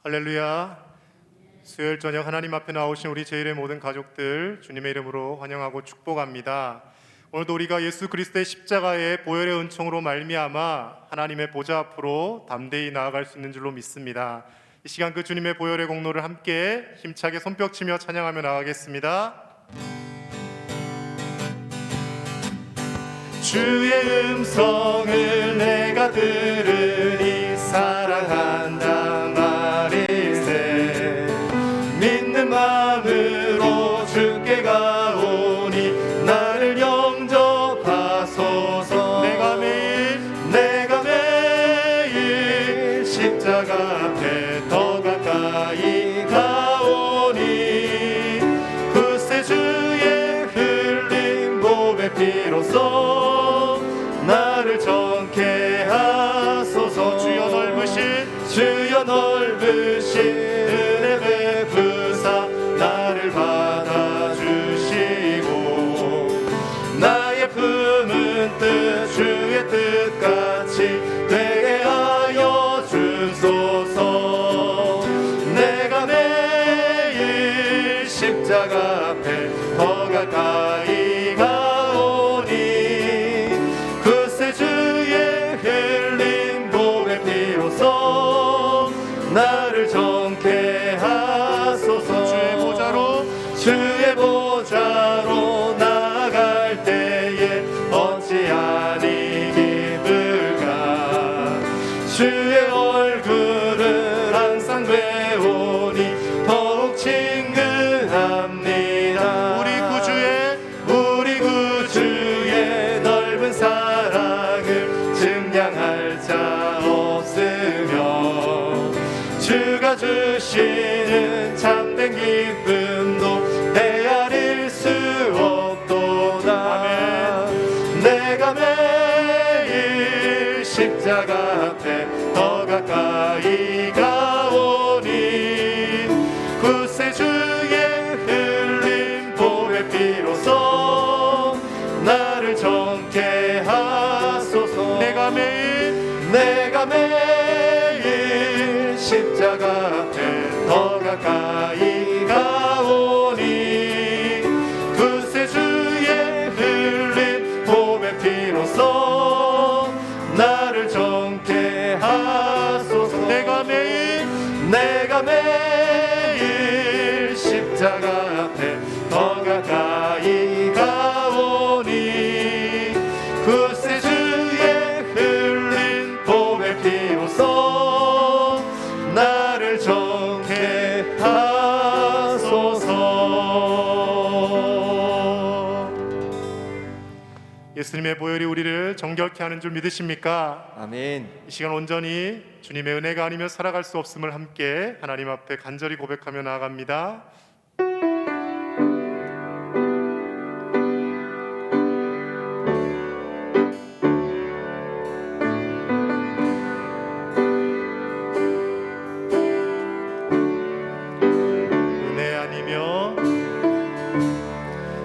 할렐루야. 수요일 저녁 하나님 앞에 나오신 우리 제1의 모든 가족들 주님의 이름으로 환영하고 축복합니다. 오늘도 우리가 예수 그리스도의 십자가의 보혈의 은총으로 말미암아 하나님의 보좌 앞으로 담대히 나아갈 수 있는 줄로 믿습니다. 이 시간 그 주님의 보혈의 공로를 함께 힘차게 손뼉치며 찬양하며 나가겠습니다. 주의 음성을 내가 들으니 사랑한다 말일세. 믿는 마음으로 주께 가오니 나를 영접하소서. 내가 매일 십자가 앞에 더 가까이 가오니 그새 주의 흘린 몸의 피로써 나를 정케 하소서. 주여 넓으신 은혜 베푸사 나를 받아주시고 나의 품은 뜻 주의 뜻같이 되게 하여 주소서. 내가 매일 십자가 앞에 더 가까이 가오니 그새 주의 흘린 몸의 피로써 나를 정케 하소서. 주의 보좌로 나아갈 때에 어찌하니 기쁠까. 주의 얼굴을 항상 배우니 더욱 친근합니다. 우리 구주의 넓은 사랑을 증량할 자 없으며 주가 주시는 참된 기쁨도 헤아릴 수 없도다. 내가 매일 십자가 앞에 더 가까이 가오니 구세 주의 흘린 몸의 피로써 나를 정케 하소서. 내가 매일 십자가 앞에 더 가까이 가오니 그새 주의 흘린 몸의 피로써 나를 정케 하소서. 내가 매일 십자가 앞에 더 가까이 가오니 그새 주의 흘린 몸의 피로써 나를 정케 하소서. 예수님의 보혈이 우리를 정결케 하는 줄 믿으십니까? 아멘. 이 시간 온전히 주님의 은혜가 아니면 살아갈 수 없음을 함께 하나님 앞에 간절히 고백하며 나아갑니다.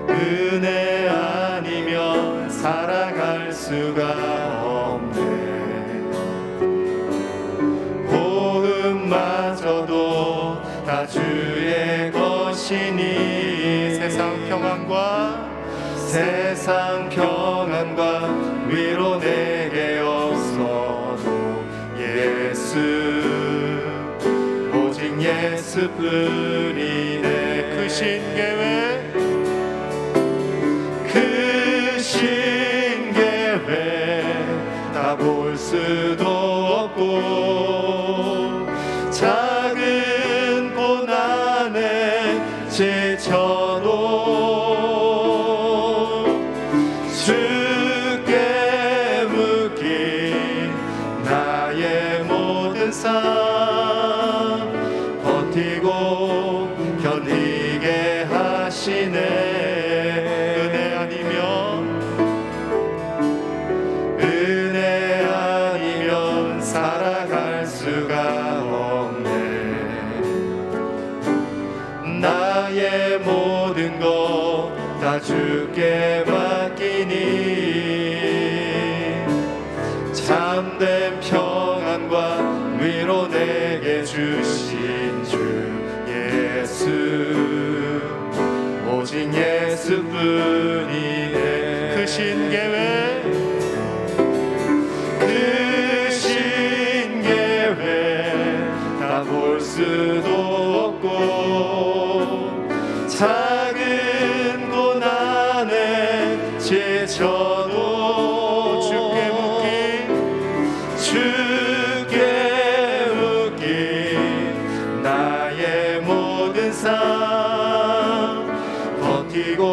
은혜 아니면 살아갈 수가 없네. 호흡마저도 다 주의 것이니 세상 평안과 위로 내게 없어도 예수 오직 예수뿐이네. 그 신계획 다 볼 수도 없고 작은 고난에 지쳐도 주께 묶인 나의 모든 삶 버티고 견디게 하시네. 은혜 아니면 살아갈 수가 없네. 나의 모든 것 다 주께 맡기니 참된 평안과 위로 내 내게 주신 주 예수 오직 예수뿐이네. 그 신계회 그 신계회 다 볼 수도 없고 작은 고난에 지쳐도 주께 묶인 나의 모든 삶 버티고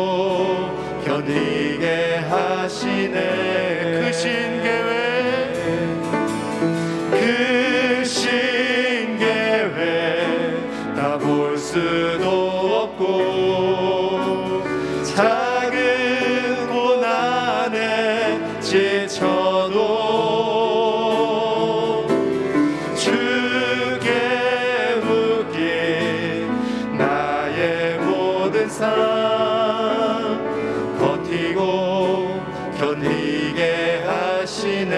견디게 하시네. 그 신계회 그 신계회 다 볼 수도 없고 작은 고난에 지쳐도 주께 묶인 나의 모든 삶 버티고 견디게 하시네.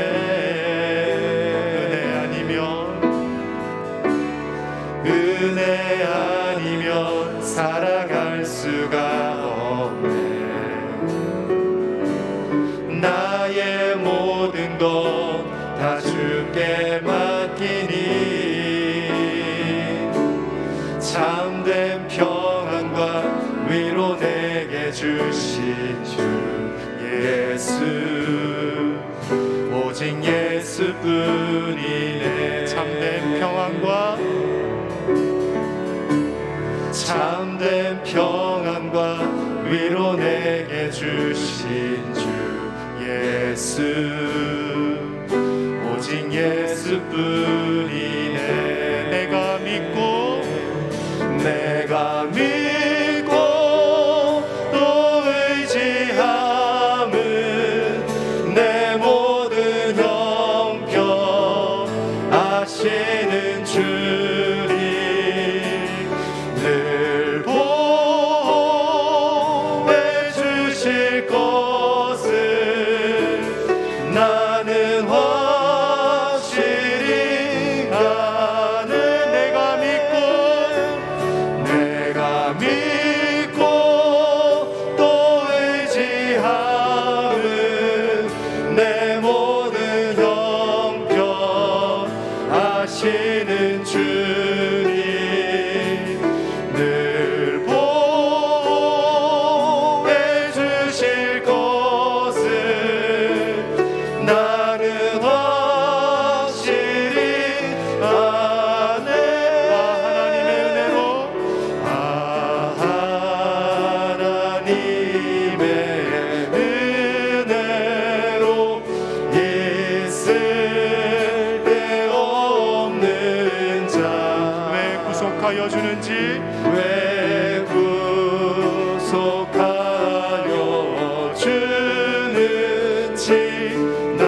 은혜 아니면 살아갈 수가 없네. 나의 모든 것 다 주께 맡기니 참된 평안과 위로 내게 주신 주 예수 오직 예수뿐이네. 참된 평안과 참된 평안과 위로 내게 주신 주 예수 오직 예수뿐이네. 내가 믿고 또 의지함은 내 모든 형편 아시는 주님 늘 보호해 주실 것을 나는 확실히 아는. 내가 믿고 또 의지함은 내 모든 형편 아시는 주님 늘 보호해 주실 것을 나는 확실히 아네. 하나님의 은혜로 있을 데 없는 자 왜 구속하여 주는지 왜 구속하여 주는지 난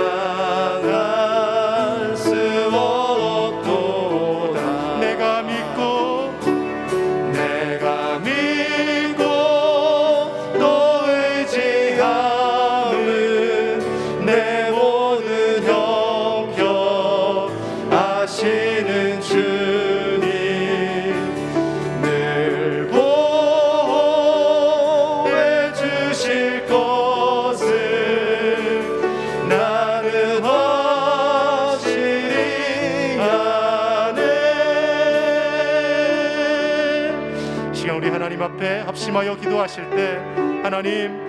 알 수 없도다. 내가 믿고 또 의지함은 내 모든 형편 아시는 주님 늘 보호해 주실 것을 나는 확실히 아네. 시간 우리 하나님 앞에 합심하여 기도하실 때 하나님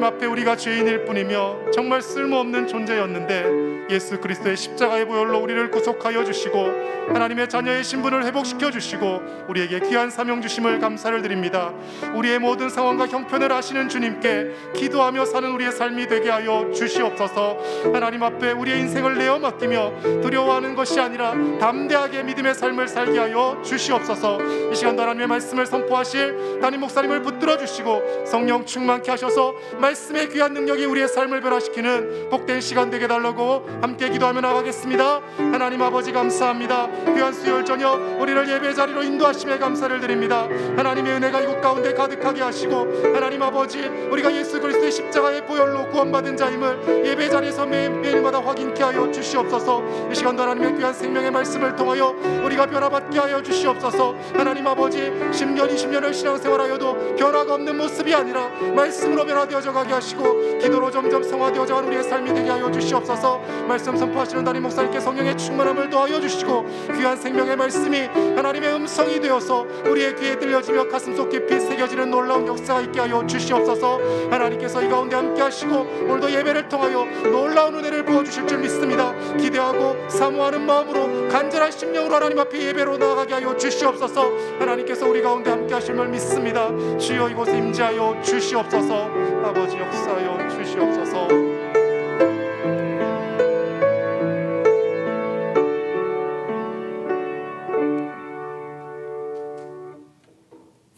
앞에 우리가 죄인일 뿐이며 정말 쓸모없는 존재였는데 예수 그리스도의 십자가의 보혈로 우리를 구속하여 주시고 하나님의 자녀의 신분을 회복시켜 주시고 우리에게 귀한 사명 주심을 감사를 드립니다. 우리의 모든 상황과 형편을 아시는 주님께 기도하며 사는 우리의 삶이 되게 하여 주시옵소서. 하나님 앞에 우리의 인생을 내어 맡기며 두려워하는 것이 아니라 담대하게 믿음의 삶을 살게 하여 주시옵소서. 이 시간도 하나님의 말씀을 선포하실 담임 목사님을 붙들어 주시고 성령 충만케 하셔서 말씀의 귀한 능력이 우리의 삶을 변화시키는 복된 시간 되게 달라고 함께 기도하며 나가겠습니다. 하나님 아버지 감사합니다. 귀한 수요일 저녁 우리를 예배 자리로 인도하심에 감사를 드립니다. 하나님의 은혜가 이곳 가운데 가득하게 하시고 하나님 아버지 우리가 예수 그리스도의 십자가의 보혈로 구원받은 자임을 예배 자리에서 매일마다 확인케 하여 주시옵소서. 이 시간도 하나님의 귀한 생명의 말씀을 통하여 우리가 변화받게 하여 주시옵소서. 하나님 아버지 10년 20년을 신앙생활하여도 변화가 없는 모습이 아니라 말씀으로 변화되어져 가게 하시고 기도로 점점 성화되어져 가는 우리의 삶이 되게 하여 주시옵소서. 말씀 선포하시는 담임 목사님께 성령의 충만함을 더하여 주시고 귀한 생명의 말씀이 하나님의 음성이 되어서 우리의 귀에 들려지며 가슴속 깊이 새겨지는 놀라운 역사가 있게 하여 주시옵소서. 하나님께서 이 가운데 함께 하시고 오늘도 예배를 통하여 놀라운 은혜를 부어주실 줄 믿습니다. 기대하고 사모하는 마음으로 간절한 심령으로 하나님 앞에 예배로 나아가게 하여 주시옵소서. 하나님께서 우리 가운데 함께 하실 줄 믿습니다. 주여 이곳에 임재하여 주시옵소서. 아버지 역사하여 주시옵소서.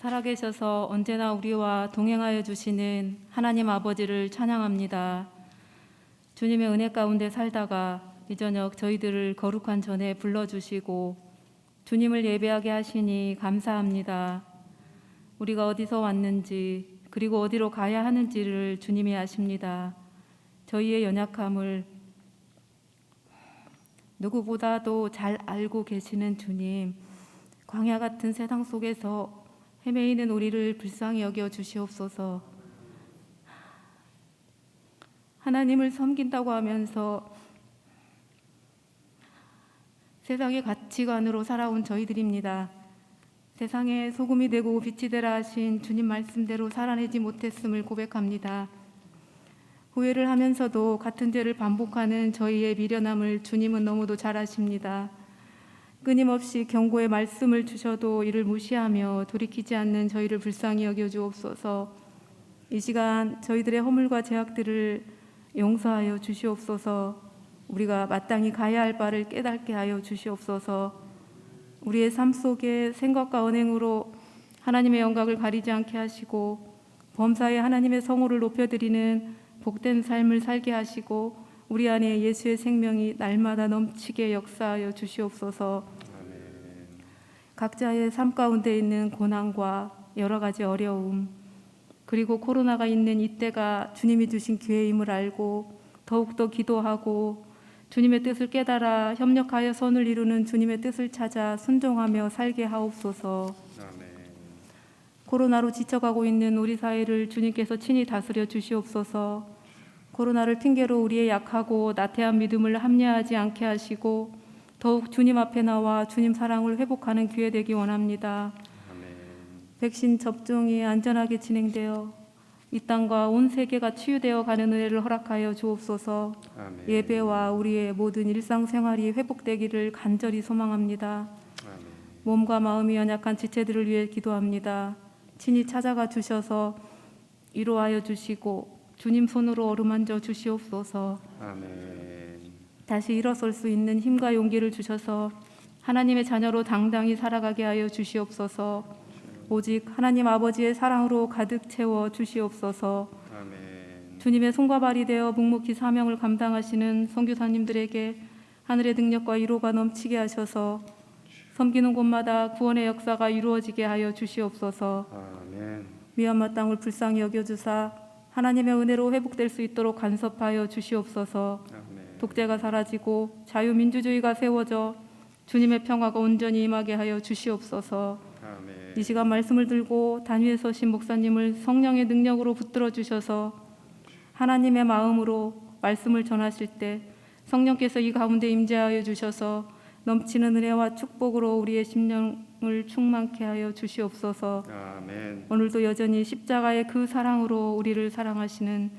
살아계셔서 언제나 우리와 동행하여 주시는 하나님 아버지를 찬양합니다. 주님의 은혜 가운데 살다가 이 저녁 저희들을 거룩한 전에 불러주시고 주님을 예배하게 하시니 감사합니다. 우리가 어디서 왔는지 그리고 어디로 가야 하는지를 주님이 아십니다. 저희의 연약함을 누구보다도 잘 알고 계시는 주님, 광야 같은 세상 속에서 헤매이는 우리를 불쌍히 여겨 주시옵소서. 하나님을 섬긴다고 하면서 세상의 가치관으로 살아온 저희들입니다. 세상에 소금이 되고 빛이 되라 하신 주님 말씀대로 살아내지 못했음을 고백합니다. 후회를 하면서도 같은 죄를 반복하는 저희의 미련함을 주님은 너무도 잘 아십니다. 끊임없이 경고의 말씀을 주셔도 이를 무시하며 돌이키지 않는 저희를 불쌍히 여겨 주옵소서. 이 시간 저희들의 허물과 죄악들을 용서하여 주시옵소서. 우리가 마땅히 가야 할 바를 깨닫게 하여 주시옵소서. 우리의 삶 속에 생각과 언행으로 하나님의 영광을 가리지 않게 하시고 범사에 하나님의 성호를 높여드리는 복된 삶을 살게 하시고 우리 안에 예수의 생명이 날마다 넘치게 역사하여 주시옵소서. 아멘. 각자의 삶 가운데 있는 고난과 여러 가지 어려움 그리고 코로나가 있는 이때가 주님이 주신 기회임을 알고 더욱더 기도하고 주님의 뜻을 깨달아 협력하여 선을 이루는 주님의 뜻을 찾아 순종하며 살게 하옵소서. 아멘. 코로나로 지쳐가고 있는 우리 사회를 주님께서 친히 다스려 주시옵소서. 코로나를 핑계로 우리의 약하고 나태한 믿음을 합리화하지 않게 하시고 더욱 주님 앞에 나와 주님 사랑을 회복하는 기회 되기 원합니다. 아멘. 백신 접종이 안전하게 진행되어 이 땅과 온 세계가 치유되어 가는 은혜를 허락하여 주옵소서. 아멘. 예배와 우리의 모든 일상생활이 회복되기를 간절히 소망합니다. 아멘. 몸과 마음이 연약한 지체들을 위해 기도합니다. 친히 찾아가 주셔서 위로하여 주시고 주님 손으로 어루만져 주시옵소서. 아멘. 다시 일어설 수 있는 힘과 용기를 주셔서 하나님의 자녀로 당당히 살아가게 하여 주시옵소서. 오직 하나님 아버지의 사랑으로 가득 채워 주시옵소서. 아멘. 주님의 손과 발이 되어 묵묵히 사명을 감당하시는 선교사님들에게 하늘의 능력과 위로가 넘치게 하셔서 섬기는 곳마다 구원의 역사가 이루어지게 하여 주시옵소서. 아멘. 미얀마 땅을 불쌍히 여겨주사 하나님의 은혜로 회복될 수 있도록 간섭하여 주시옵소서. 아멘. 독재가 사라지고 자유민주주의가 세워져 주님의 평화가 온전히 임하게 하여 주시옵소서. 아멘. 이 시간 말씀을 들고 단위에 서신 목사님을 성령의 능력으로 붙들어 주셔서 하나님의 마음으로 말씀을 전하실 때 성령께서 이 가운데 임재하여 주셔서 넘치는 은혜와 축복으로 우리의 심령을 충만케 하여 주시옵소서. 아멘. 오늘도 여전히 십자가의 그 사랑으로 우리를 사랑하시는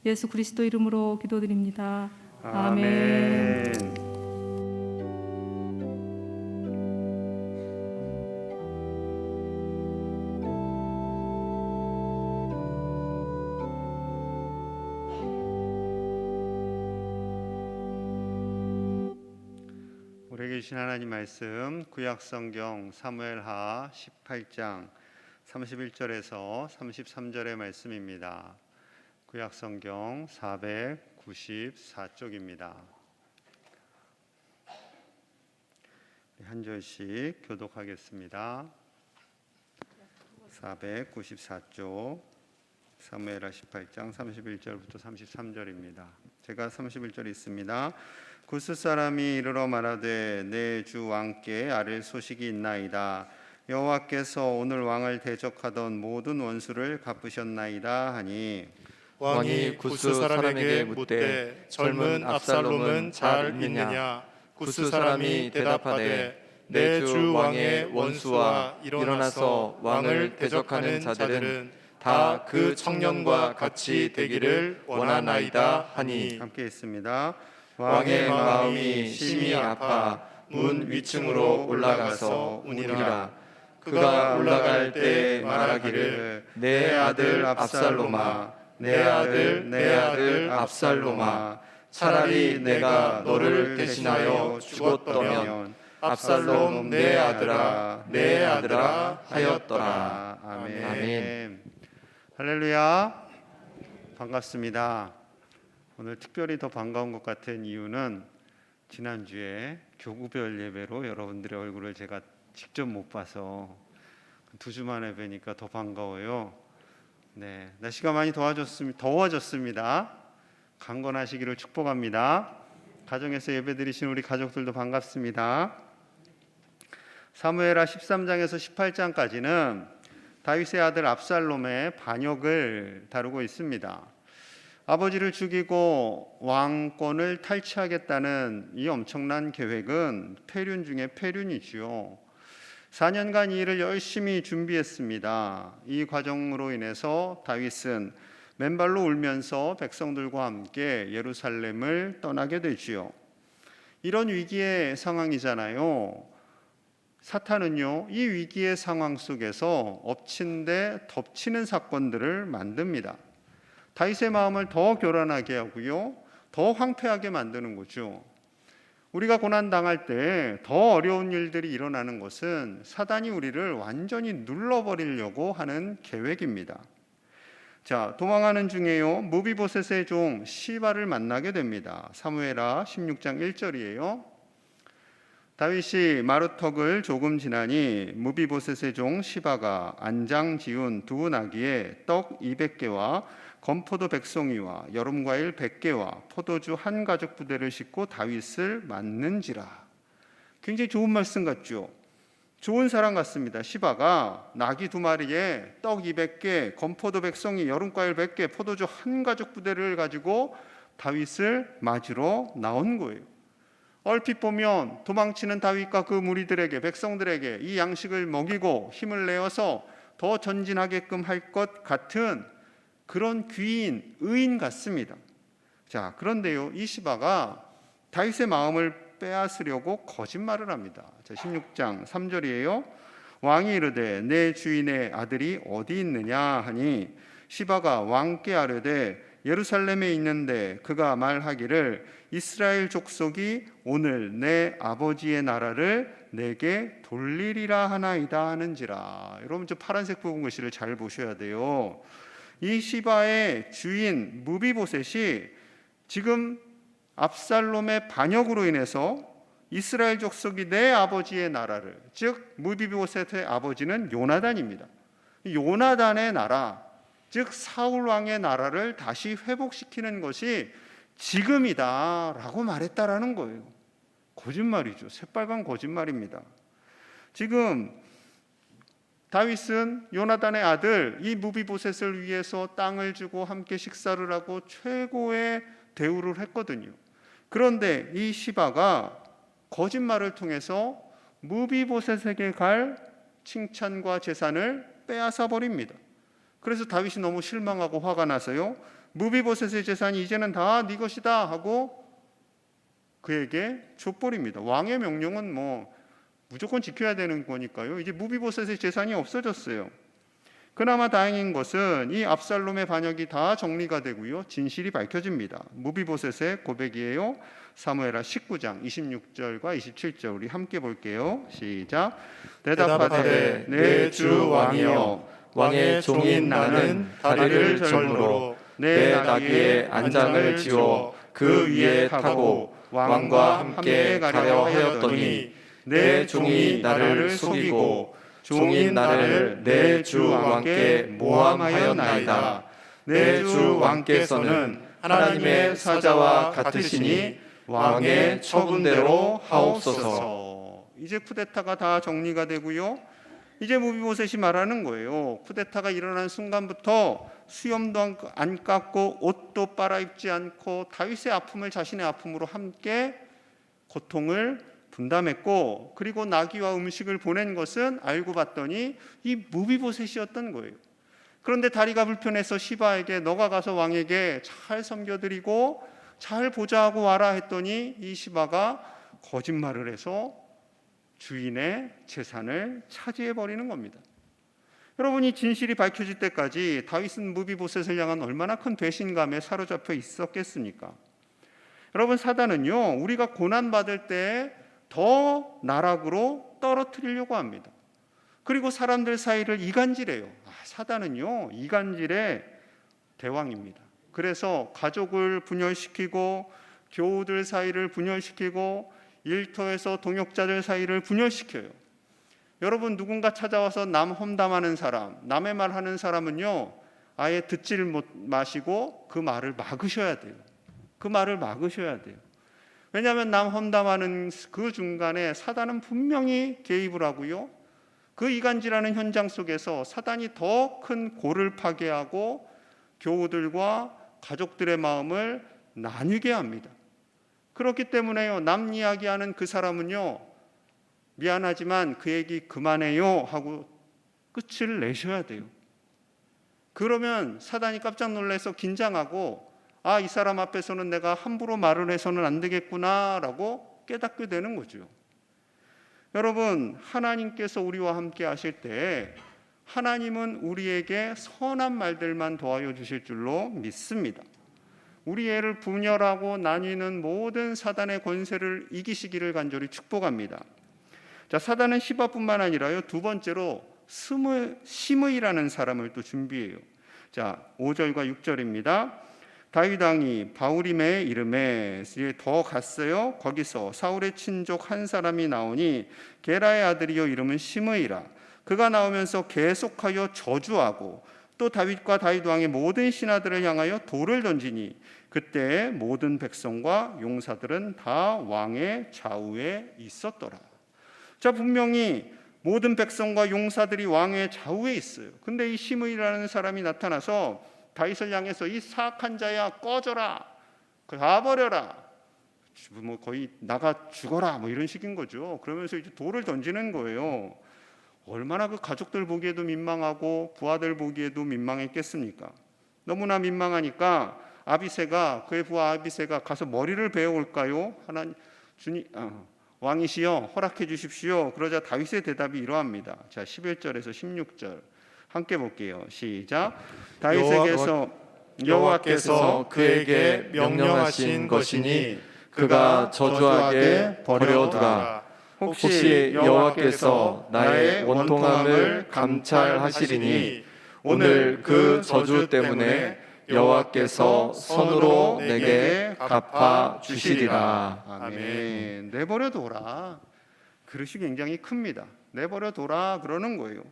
예수 그리스도 이름으로 기도드립니다. 아멘. 우리에게 주신 하나님 말씀 구약성경 사무엘하 18장 31절에서 33절의 말씀입니다. 구약성경 494쪽입니다. 한 절씩 교독하겠습니다. 494쪽 사무엘하 18장 31절부터 33절입니다. 제가 31절 있습니다. 구스 사람이 이르러 말하되 내 주 왕께 아랠 소식이 있나이다. 여호와께서 오늘 왕을 대적하던 모든 원수를 갚으셨나이다 하니 왕이 구스 사람에게 묻되 젊은 압살롬은 잘 있느냐? 구스 사람이 대답하되 내 주 왕의 원수와 일어나서 왕을 대적하는 자들은 다 그 청년과 같이 되기를 원하나이다 하니 함께 있습니다. 왕의 마음이 심히 아파 문 위층으로 올라가서 우니라. 그가 올라갈 때 말하기를 내 아들 압살롬아, 내 아들 압살롬아, 차라리 내가 너를 대신하여 죽었더면 압살롬 내 아들아 하였더라. 아멘. 아멘. 할렐루야. 반갑습니다. 오늘 특별히 더 반가운 것 같은 이유는 지난주에 교구별 예배로 여러분들의 얼굴을 제가 직접 못 봐서 2주 만에 뵈니까 더 반가워요. 네, 날씨가 많이 더워졌습니다. 강건하시기를 축복합니다. 가정에서 예배드리신 우리 가족들도 반갑습니다. 사무엘하 13장에서 18장까지는 다윗의 아들 압살롬의 반역을 다루고 있습니다. 아버지를 죽이고 왕권을 탈취하겠다는 이 엄청난 계획은 폐륜 중에 폐륜이지요. 4년간 이 일을 열심히 준비했습니다. 이 과정으로 인해서 다윗은 맨발로 울면서 백성들과 함께 예루살렘을 떠나게 되지요. 이런 위기의 상황이잖아요. 사탄은요, 이 위기의 상황 속에서 엎친 데 덮치는 사건들을 만듭니다. 다윗의 마음을 더 교란하게 하고요, 더 황폐하게 만드는 거죠. 우리가 고난 당할 때 더 어려운 일들이 일어나는 것은 사단이 우리를 완전히 눌러버리려고 하는 계획입니다. 자, 도망하는 중에요, 무비보셋의 종 시바를 만나게 됩니다. 사무엘하 16장 1절이에요. 다윗이 마루턱을 조금 지나니 무비보셋의 종 시바가 안장 지운 두 나귀에 떡 200개와 건포도 100송이와 여름과일 100개와 포도주 한 가죽 부대를 싣고 다윗을 맞는지라. 굉장히 좋은 말씀 같죠? 좋은 사람 같습니다. 시바가 나귀 2마리에 떡 200개, 건포도 100송이, 여름과일 100개, 포도주 한 가죽 부대를 가지고 다윗을 맞으러 나온 거예요. 얼핏 보면 도망치는 다윗과 그 무리들에게, 백성들에게 이 양식을 먹이고 힘을 내어서 더 전진하게끔 할 것 같은 그런 귀인, 의인 같습니다. 자, 그런데요, 이 시바가 다윗의 마음을 빼앗으려고 거짓말을 합니다. 자, 16장 3절이에요. 왕이 이르되 내 주인의 아들이 어디 있느냐 하니 시바가 왕께 아뢰되 예루살렘에 있는데 그가 말하기를 이스라엘 족속이 오늘 내 아버지의 나라를 내게 돌리리라 하나이다 하는지라. 여러분, 저 파란색 부분 글씨를 잘 보셔야 돼요. 이 시바의 주인 무비보셋이 지금 압살롬의 반역으로 인해서 이스라엘 족속이 내 아버지의 나라를, 즉 무비보셋의 아버지는 요나단입니다. 요나단의 나라, 즉 사울 왕의 나라를 다시 회복시키는 것이 지금이다라고 말했다라는 거예요. 거짓말이죠. 새빨간 거짓말입니다. 지금 다윗은 요나단의 아들 이 무비보셋을 위해서 땅을 주고 함께 식사를 하고 최고의 대우를 했거든요. 그런데 이 시바가 거짓말을 통해서 무비보셋에게 갈 칭찬과 재산을 빼앗아 버립니다. 그래서 다윗이 너무 실망하고 화가 나서요, 무비보셋의 재산이 이제는 다 네 것이다 하고 그에게 줘버립니다. 왕의 명령은 무조건 지켜야 되는 거니까요. 이제 무비보셋의 재산이 없어졌어요. 그나마 다행인 것은 이 압살롬의 반역이 다 정리가 되고요, 진실이 밝혀집니다. 무비보셋의 고백이에요. 사무엘하 19장 26절과 27절 우리 함께 볼게요. 시작. 대답하되 내 주 왕이여, 왕의 종인 나는 다리를 절므로 내 나귀에 안장을 지워 그 위에 타고 왕과 함께 가려 하였더니 내 종이 나를 속이고 종인 나를 내 주 왕께 모함하였나이다. 내 주 왕께서는 하나님의 사자와 같으시니 왕의 처분대로 하옵소서. 이제 쿠데타가 다 정리가 되고요. 이제 무비보셋이 말하는 거예요. 쿠데타가 일어난 순간부터 수염도 안 깎고 옷도 빨아입지 않고 다윗의 아픔을 자신의 아픔으로 함께 고통을 분담했고, 그리고 나귀와 음식을 보낸 것은 알고 봤더니 이 무비보셋이었던 거예요. 그런데 다리가 불편해서 시바에게 너가 가서 왕에게 잘 섬겨드리고 잘 보좌하고 와라 했더니 이 시바가 거짓말을 해서 주인의 재산을 차지해버리는 겁니다. 여러분, 이 진실이 밝혀질 때까지 다윗은 무비보셋을 향한 얼마나 큰 배신감에 사로잡혀 있었겠습니까? 여러분, 사단은요, 우리가 고난받을 때 더 나락으로 떨어뜨리려고 합니다. 그리고 사람들 사이를 이간질해요. 사단은요, 이간질의 대왕입니다. 그래서 가족을 분열시키고 교우들 사이를 분열시키고 일터에서 동역자들 사이를 분열시켜요. 여러분, 누군가 찾아와서 남 험담하는 사람, 남의 말 하는 사람은요, 아예 듣지를 마시고 그 말을 막으셔야 돼요. 그 말을 막으셔야 돼요. 왜냐하면 남 험담하는 그 중간에 사단은 분명히 개입을 하고요. 그 이간질하는 현장 속에서 사단이 더 큰 골을 파괴하고 교우들과 가족들의 마음을 나뉘게 합니다. 그렇기 때문에요, 남 이야기하는 그 사람은요, 미안하지만 그 얘기 그만해요 하고 끝을 내셔야 돼요. 그러면 사단이 깜짝 놀라서 긴장하고 이 사람 앞에서는 내가 함부로 말을 해서는 안 되겠구나라고 깨닫게 되는 거죠. 여러분, 하나님께서 우리와 함께 하실 때 하나님은 우리에게 선한 말들만 더하여 주실 줄로 믿습니다. 우리 애를 분열하고 나뉘는 모든 사단의 권세를 이기시기를 간절히 축복합니다. 자, 사단은 시바뿐만 아니라요, 두 번째로 시므이라는 사람을 또 준비해요. 자, 5절과 6절입니다. 다윗 왕이 바후림의 이름에 더 갔어요. 거기서 사울의 친족 한 사람이 나오니 게라의 아들이요 이름은 시므이라. 그가 나오면서 계속하여 저주하고 또 다윗과 다윗 왕의 모든 신하들을 향하여 돌을 던지니 그때 모든 백성과 용사들은 다 왕의 좌우에 있었더라. 자, 분명히 모든 백성과 용사들이 왕의 좌우에 있어요. 근데 이 시므이라는 사람이 나타나서 다윗을 향해서 이 사악한 자야 꺼져라, 가버려라, 뭐 거의 나가 죽어라, 뭐 이런 식인 거죠. 그러면서 이제 돌을 던지는 거예요. 얼마나 그 가족들 보기에도 민망하고 부하들 보기에도 민망했겠습니까? 너무나 민망하니까 그의 부하 아비새가 가서 머리를 베어올까요? 왕이시여 허락해 주십시오. 그러자 다윗의 대답이 이러합니다. 자, 11절에서 16절 함께 볼게요. 시작. 다윗에게서 여호와께서 그에게 명령하신 것이니 그가 저주하게 버려두라. 혹시 여호와께서 나의 원통함을 감찰하시리니 오늘 그 저주 때문에 여호와께서 선으로 내게 갚아 주시리라. 아멘. 내버려둬라. 그릇이 굉장히 큽니다. 내버려둬라 그러는 거예요.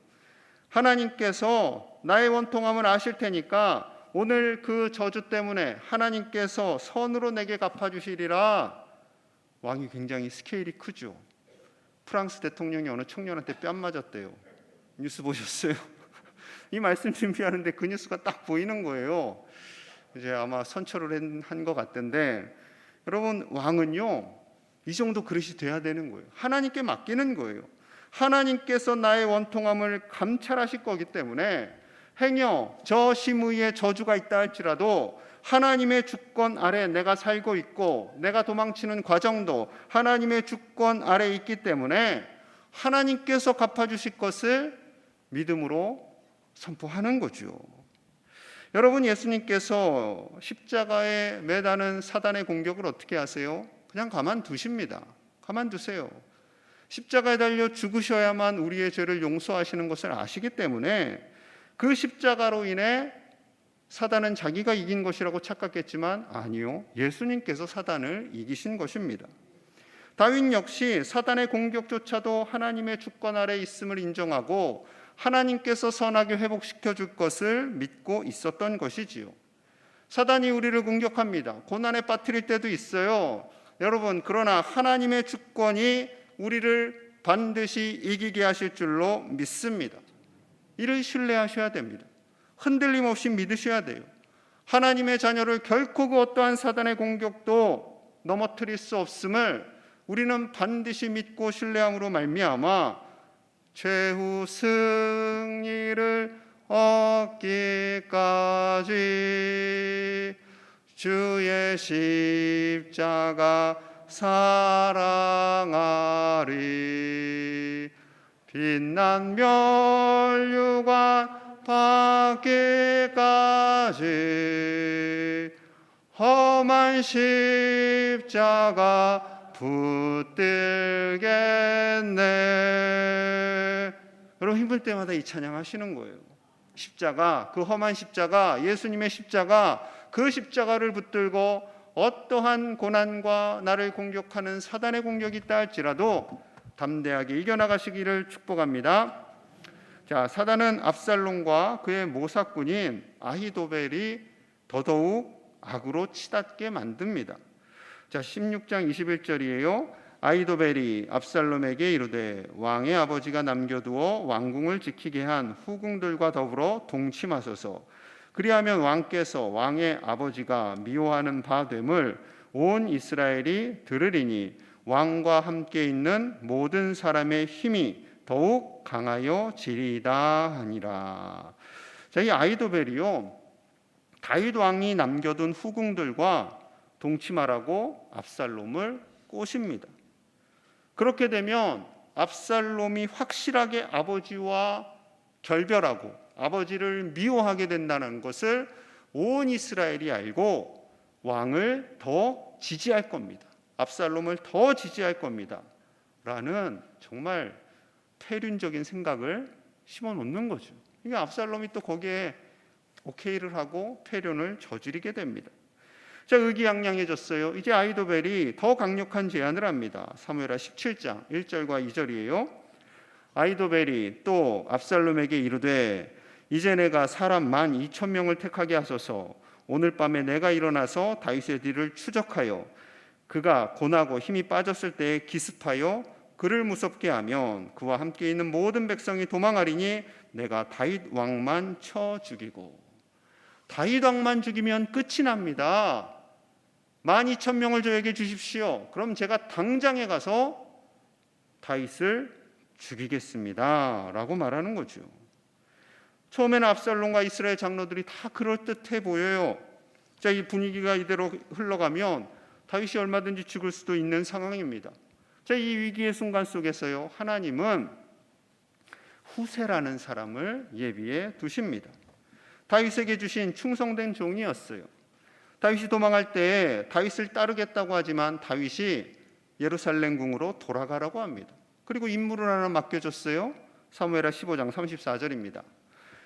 하나님께서 나의 원통함을 아실 테니까 오늘 그 저주 때문에 하나님께서 선으로 내게 갚아주시리라. 왕이 굉장히 스케일이 크죠. 프랑스 대통령이 어느 청년한테 뺨 맞았대요. 뉴스 보셨어요? 이 말씀 준비하는데 그 뉴스가 딱 보이는 거예요. 이제 아마 선처를 한 것 같던데, 여러분, 왕은요 이 정도 그릇이 돼야 되는 거예요. 하나님께 맡기는 거예요. 하나님께서 나의 원통함을 감찰하실 거기 때문에 행여 저 시므이의 저주가 있다 할지라도 하나님의 주권 아래 내가 살고 있고 내가 도망치는 과정도 하나님의 주권 아래 있기 때문에 하나님께서 갚아주실 것을 믿음으로 선포하는 거죠. 여러분, 예수님께서 십자가에 매다는 사단의 공격을 어떻게 하세요? 그냥 가만두십니다. 가만두세요. 십자가에 달려 죽으셔야만 우리의 죄를 용서하시는 것을 아시기 때문에 그 십자가로 인해 사단은 자기가 이긴 것이라고 착각했지만 아니요, 예수님께서 사단을 이기신 것입니다. 다윗 역시 사단의 공격조차도 하나님의 주권 아래 있음을 인정하고 하나님께서 선하게 회복시켜 줄 것을 믿고 있었던 것이지요. 사단이 우리를 공격합니다. 고난에 빠뜨릴 때도 있어요. 여러분, 그러나 하나님의 주권이 우리를 반드시 이기게 하실 줄로 믿습니다. 이를 신뢰하셔야 됩니다. 흔들림 없이 믿으셔야 돼요. 하나님의 자녀를 결코 그 어떠한 사단의 공격도 넘어뜨릴 수 없음을 우리는 반드시 믿고 신뢰함으로 말미암아 최후 승리를 얻기까지 주의 십자가 사랑하리. 빛난 멸류관 받기까지 험한 십자가 붙들겠네. 여러분, 힘들 때마다 이 찬양 하시는 거예요. 십자가, 그 험한 십자가, 예수님의 십자가, 그 십자가를 붙들고 어떠한 고난과 나를 공격하는 사단의 공격이 있다 할지라도 담대하게 이겨나가시기를 축복합니다. 자, 사단은 압살롬과 그의 모사꾼인 아히도벨이 더더욱 악으로 치닫게 만듭니다. 자, 16장 21절이에요. 아히도벨이 압살롬에게 이르되 왕의 아버지가 남겨두어 왕궁을 지키게 한 후궁들과 더불어 동침하소서. 그리하면 왕께서 왕의 아버지가 미워하는 바 됨을 온 이스라엘이 들으리니 왕과 함께 있는 모든 사람의 힘이 더욱 강하여 지리이다 하니라. 자, 이 아히도벨이요, 다윗 왕이 남겨둔 후궁들과 동침하라고 압살롬을 꼬십니다. 그렇게 되면 압살롬이 확실하게 아버지와 결별하고 아버지를 미워하게 된다는 것을 온 이스라엘이 알고 왕을 더 지지할 겁니다. 압살롬을 더 지지할 겁니다. 라는 정말 폐륜적인 생각을 심어놓는 거죠. 이게 압살롬이 또 거기에 오케이를 하고 폐륜을 저지르게 됩니다. 자, 의기양양해졌어요. 이제 아히도벨이 더 강력한 제안을 합니다. 사무엘하 17장 1절과 2절이에요. 아히도벨이 또 압살롬에게 이르되 이제 내가 사람 12,000명을 택하게 하소서. 오늘 밤에 내가 일어나서 다윗의 뒤를 추적하여 그가 고나고 힘이 빠졌을 때에 기습하여 그를 무섭게 하면 그와 함께 있는 모든 백성이 도망하리니 내가 다윗 왕만 쳐 죽이고. 다윗 왕만 죽이면 끝이 납니다. 12,000명을 저에게 주십시오. 그럼 제가 당장에 가서 다윗을 죽이겠습니다. 라고 말하는 거죠. 처음에는 압살롬과 이스라엘 장로들이 다 그럴듯해 보여요. 자, 이 분위기가 이대로 흘러가면 다윗이 얼마든지 죽을 수도 있는 상황입니다. 자, 이 위기의 순간 속에서요, 하나님은 후세라는 사람을 예비해 두십니다. 다윗에게 주신 충성된 종이었어요. 다윗이 도망할 때 다윗을 따르겠다고 하지만 다윗이 예루살렘 궁으로 돌아가라고 합니다. 그리고 임무를 하나 맡겨줬어요. 사무엘하 15장 34절입니다.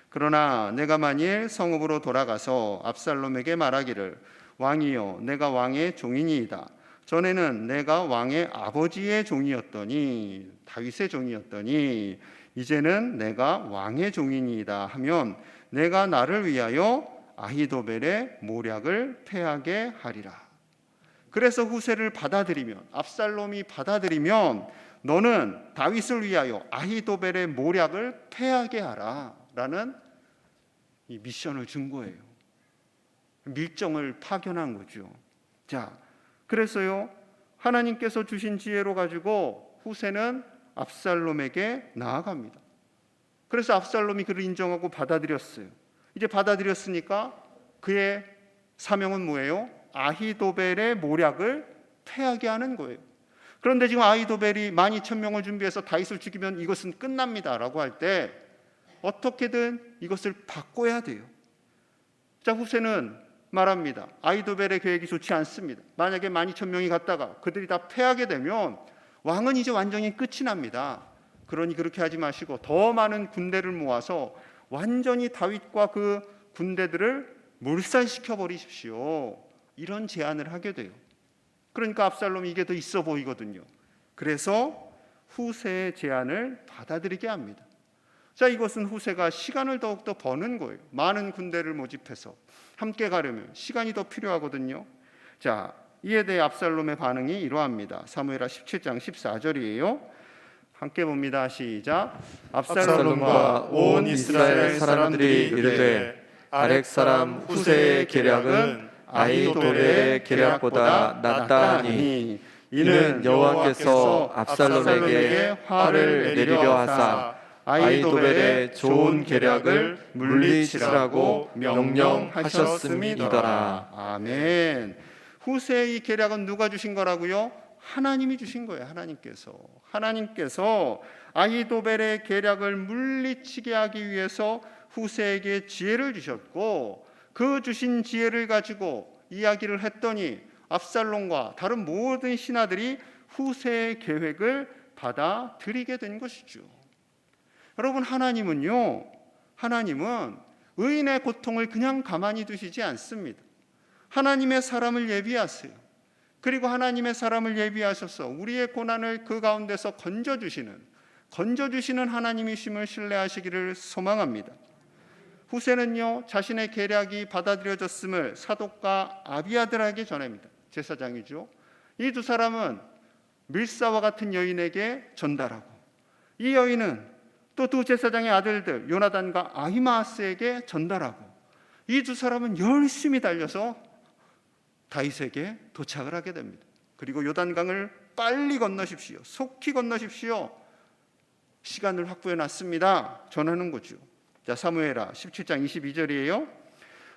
그러나 내가 만일 성읍으로 돌아가서 압살롬에게 말하기를 왕이여 내가 왕의 종이니이다. 전에는 내가 왕의 아버지의 종이었더니 다윗의 종이었더니 이제는 내가 왕의 종이니이다 하면 내가 나를 위하여 아히도벨의 모략을 패하게 하리라. 그래서 후세를 받아들이면, 압살롬이 받아들이면 너는 다윗을 위하여 아히도벨의 모략을 패하게 하라 라는 이 미션을 준 거예요. 밀정을 파견한 거죠. 자, 그래서요, 하나님께서 주신 지혜로 가지고 후세는 압살롬에게 나아갑니다. 그래서 압살롬이 그를 인정하고 받아들였어요. 이제 받아들였으니까 그의 사명은 뭐예요? 아히도벨의 모략을 패하게 하는 거예요. 그런데 지금 아히도벨이 12,000명을 준비해서 다윗을 죽이면 이것은 끝납니다 라고 할 때 어떻게든 이것을 바꿔야 돼요. 자, 후세는 말합니다. 아히도벨의 계획이 좋지 않습니다. 만약에 12,000명이 갔다가 그들이 다 패하게 되면 왕은 이제 완전히 끝이 납니다. 그러니 그렇게 하지 마시고 더 많은 군대를 모아서 완전히 다윗과 그 군대들을 몰살시켜 버리십시오. 이런 제안을 하게 돼요. 그러니까 압살롬이 이게 더 있어 보이거든요. 그래서 후세의 제안을 받아들이게 합니다. 자, 이것은 후세가 시간을 더욱더 버는 거예요. 많은 군대를 모집해서 함께 가려면 시간이 더 필요하거든요. 자, 이에 대해 압살롬의 반응이 이러합니다. 사무엘하 17장 14절이에요. 함께 봅니다. 시작. 압살롬과 온 이스라엘 사람들이 이르되 아렉 사람 후세의 계략은 아히도벨의 계략보다 낫다 하니 이는 여호와께서 압살롬에게 화를 내리려 하사 아히도벨의 좋은 계략을 물리치라고 명령하셨음이더라. 아멘. 후세의 이 계략은 누가 주신 거라고요? 하나님이 주신 거예요. 하나님께서 아히도벨의 계략을 물리치게 하기 위해서 후세에게 지혜를 주셨고, 그 주신 지혜를 가지고 이야기를 했더니 압살롬과 다른 모든 신하들이 후세의 계획을 받아들이게 된 것이죠. 여러분, 하나님은 의인의 고통을 그냥 가만히 두시지 않습니다. 하나님의 사람을 예비하세요. 그리고 하나님의 사람을 예비하셔서 우리의 고난을 그 가운데서 건져주시는 하나님이심을 신뢰하시기를 소망합니다. 후세는요, 자신의 계략이 받아들여졌음을 사독과 아비아들에게 전합니다. 제사장이죠. 이 두 사람은 밀사와 같은 여인에게 전달하고, 이 여인은 또 두 제사장의 아들들 요나단과 아히마아스에게 전달하고, 이 두 사람은 열심히 달려서 다윗에게 도착을 하게 됩니다. 그리고 요단강을 빨리 건너십시오. 속히 건너십시오. 시간을 확보해 놨습니다. 전하는 거죠. 자, 사무엘하 17장 22절이에요.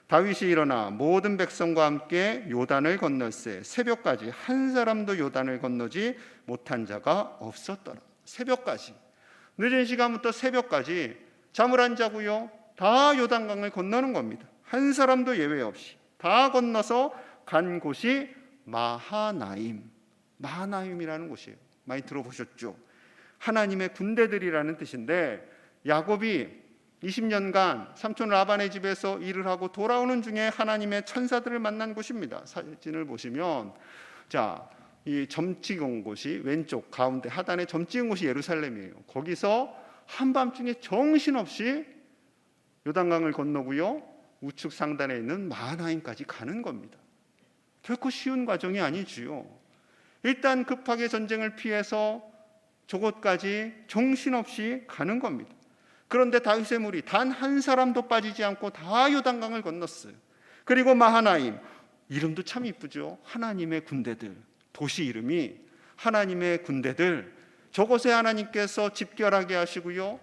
다윗이 일어나 모든 백성과 함께 요단을 건널세 새벽까지 한 사람도 요단을 건너지 못한 자가 없었더라. 새벽까지, 늦은 시간부터 새벽까지 잠을 안 자고요, 다 요단강을 건너는 겁니다. 한 사람도 예외 없이 다 건너서 간 곳이 마하나임이라는 곳이에요. 많이 들어보셨죠? 하나님의 군대들이라는 뜻인데, 야곱이 20년간 삼촌 라반의 집에서 일을 하고 돌아오는 중에 하나님의 천사들을 만난 곳입니다. 사진을 보시면, 자, 이 점 찍은 곳이 왼쪽 가운데 하단에 점 찍은 곳이 예루살렘이에요. 거기서 한밤중에 정신없이 요단강을 건너고요, 우측 상단에 있는 마하나임까지 가는 겁니다. 결코 쉬운 과정이 아니지요. 일단 급하게 전쟁을 피해서 저곳까지 정신없이 가는 겁니다. 그런데 다윗의 무리 단 한 사람도 빠지지 않고 다 요단강을 건넜어요. 그리고 마하나임, 이름도 참 이쁘죠. 하나님의 군대들, 도시 이름이 하나님의 군대들. 저곳에 하나님께서 집결하게 하시고요,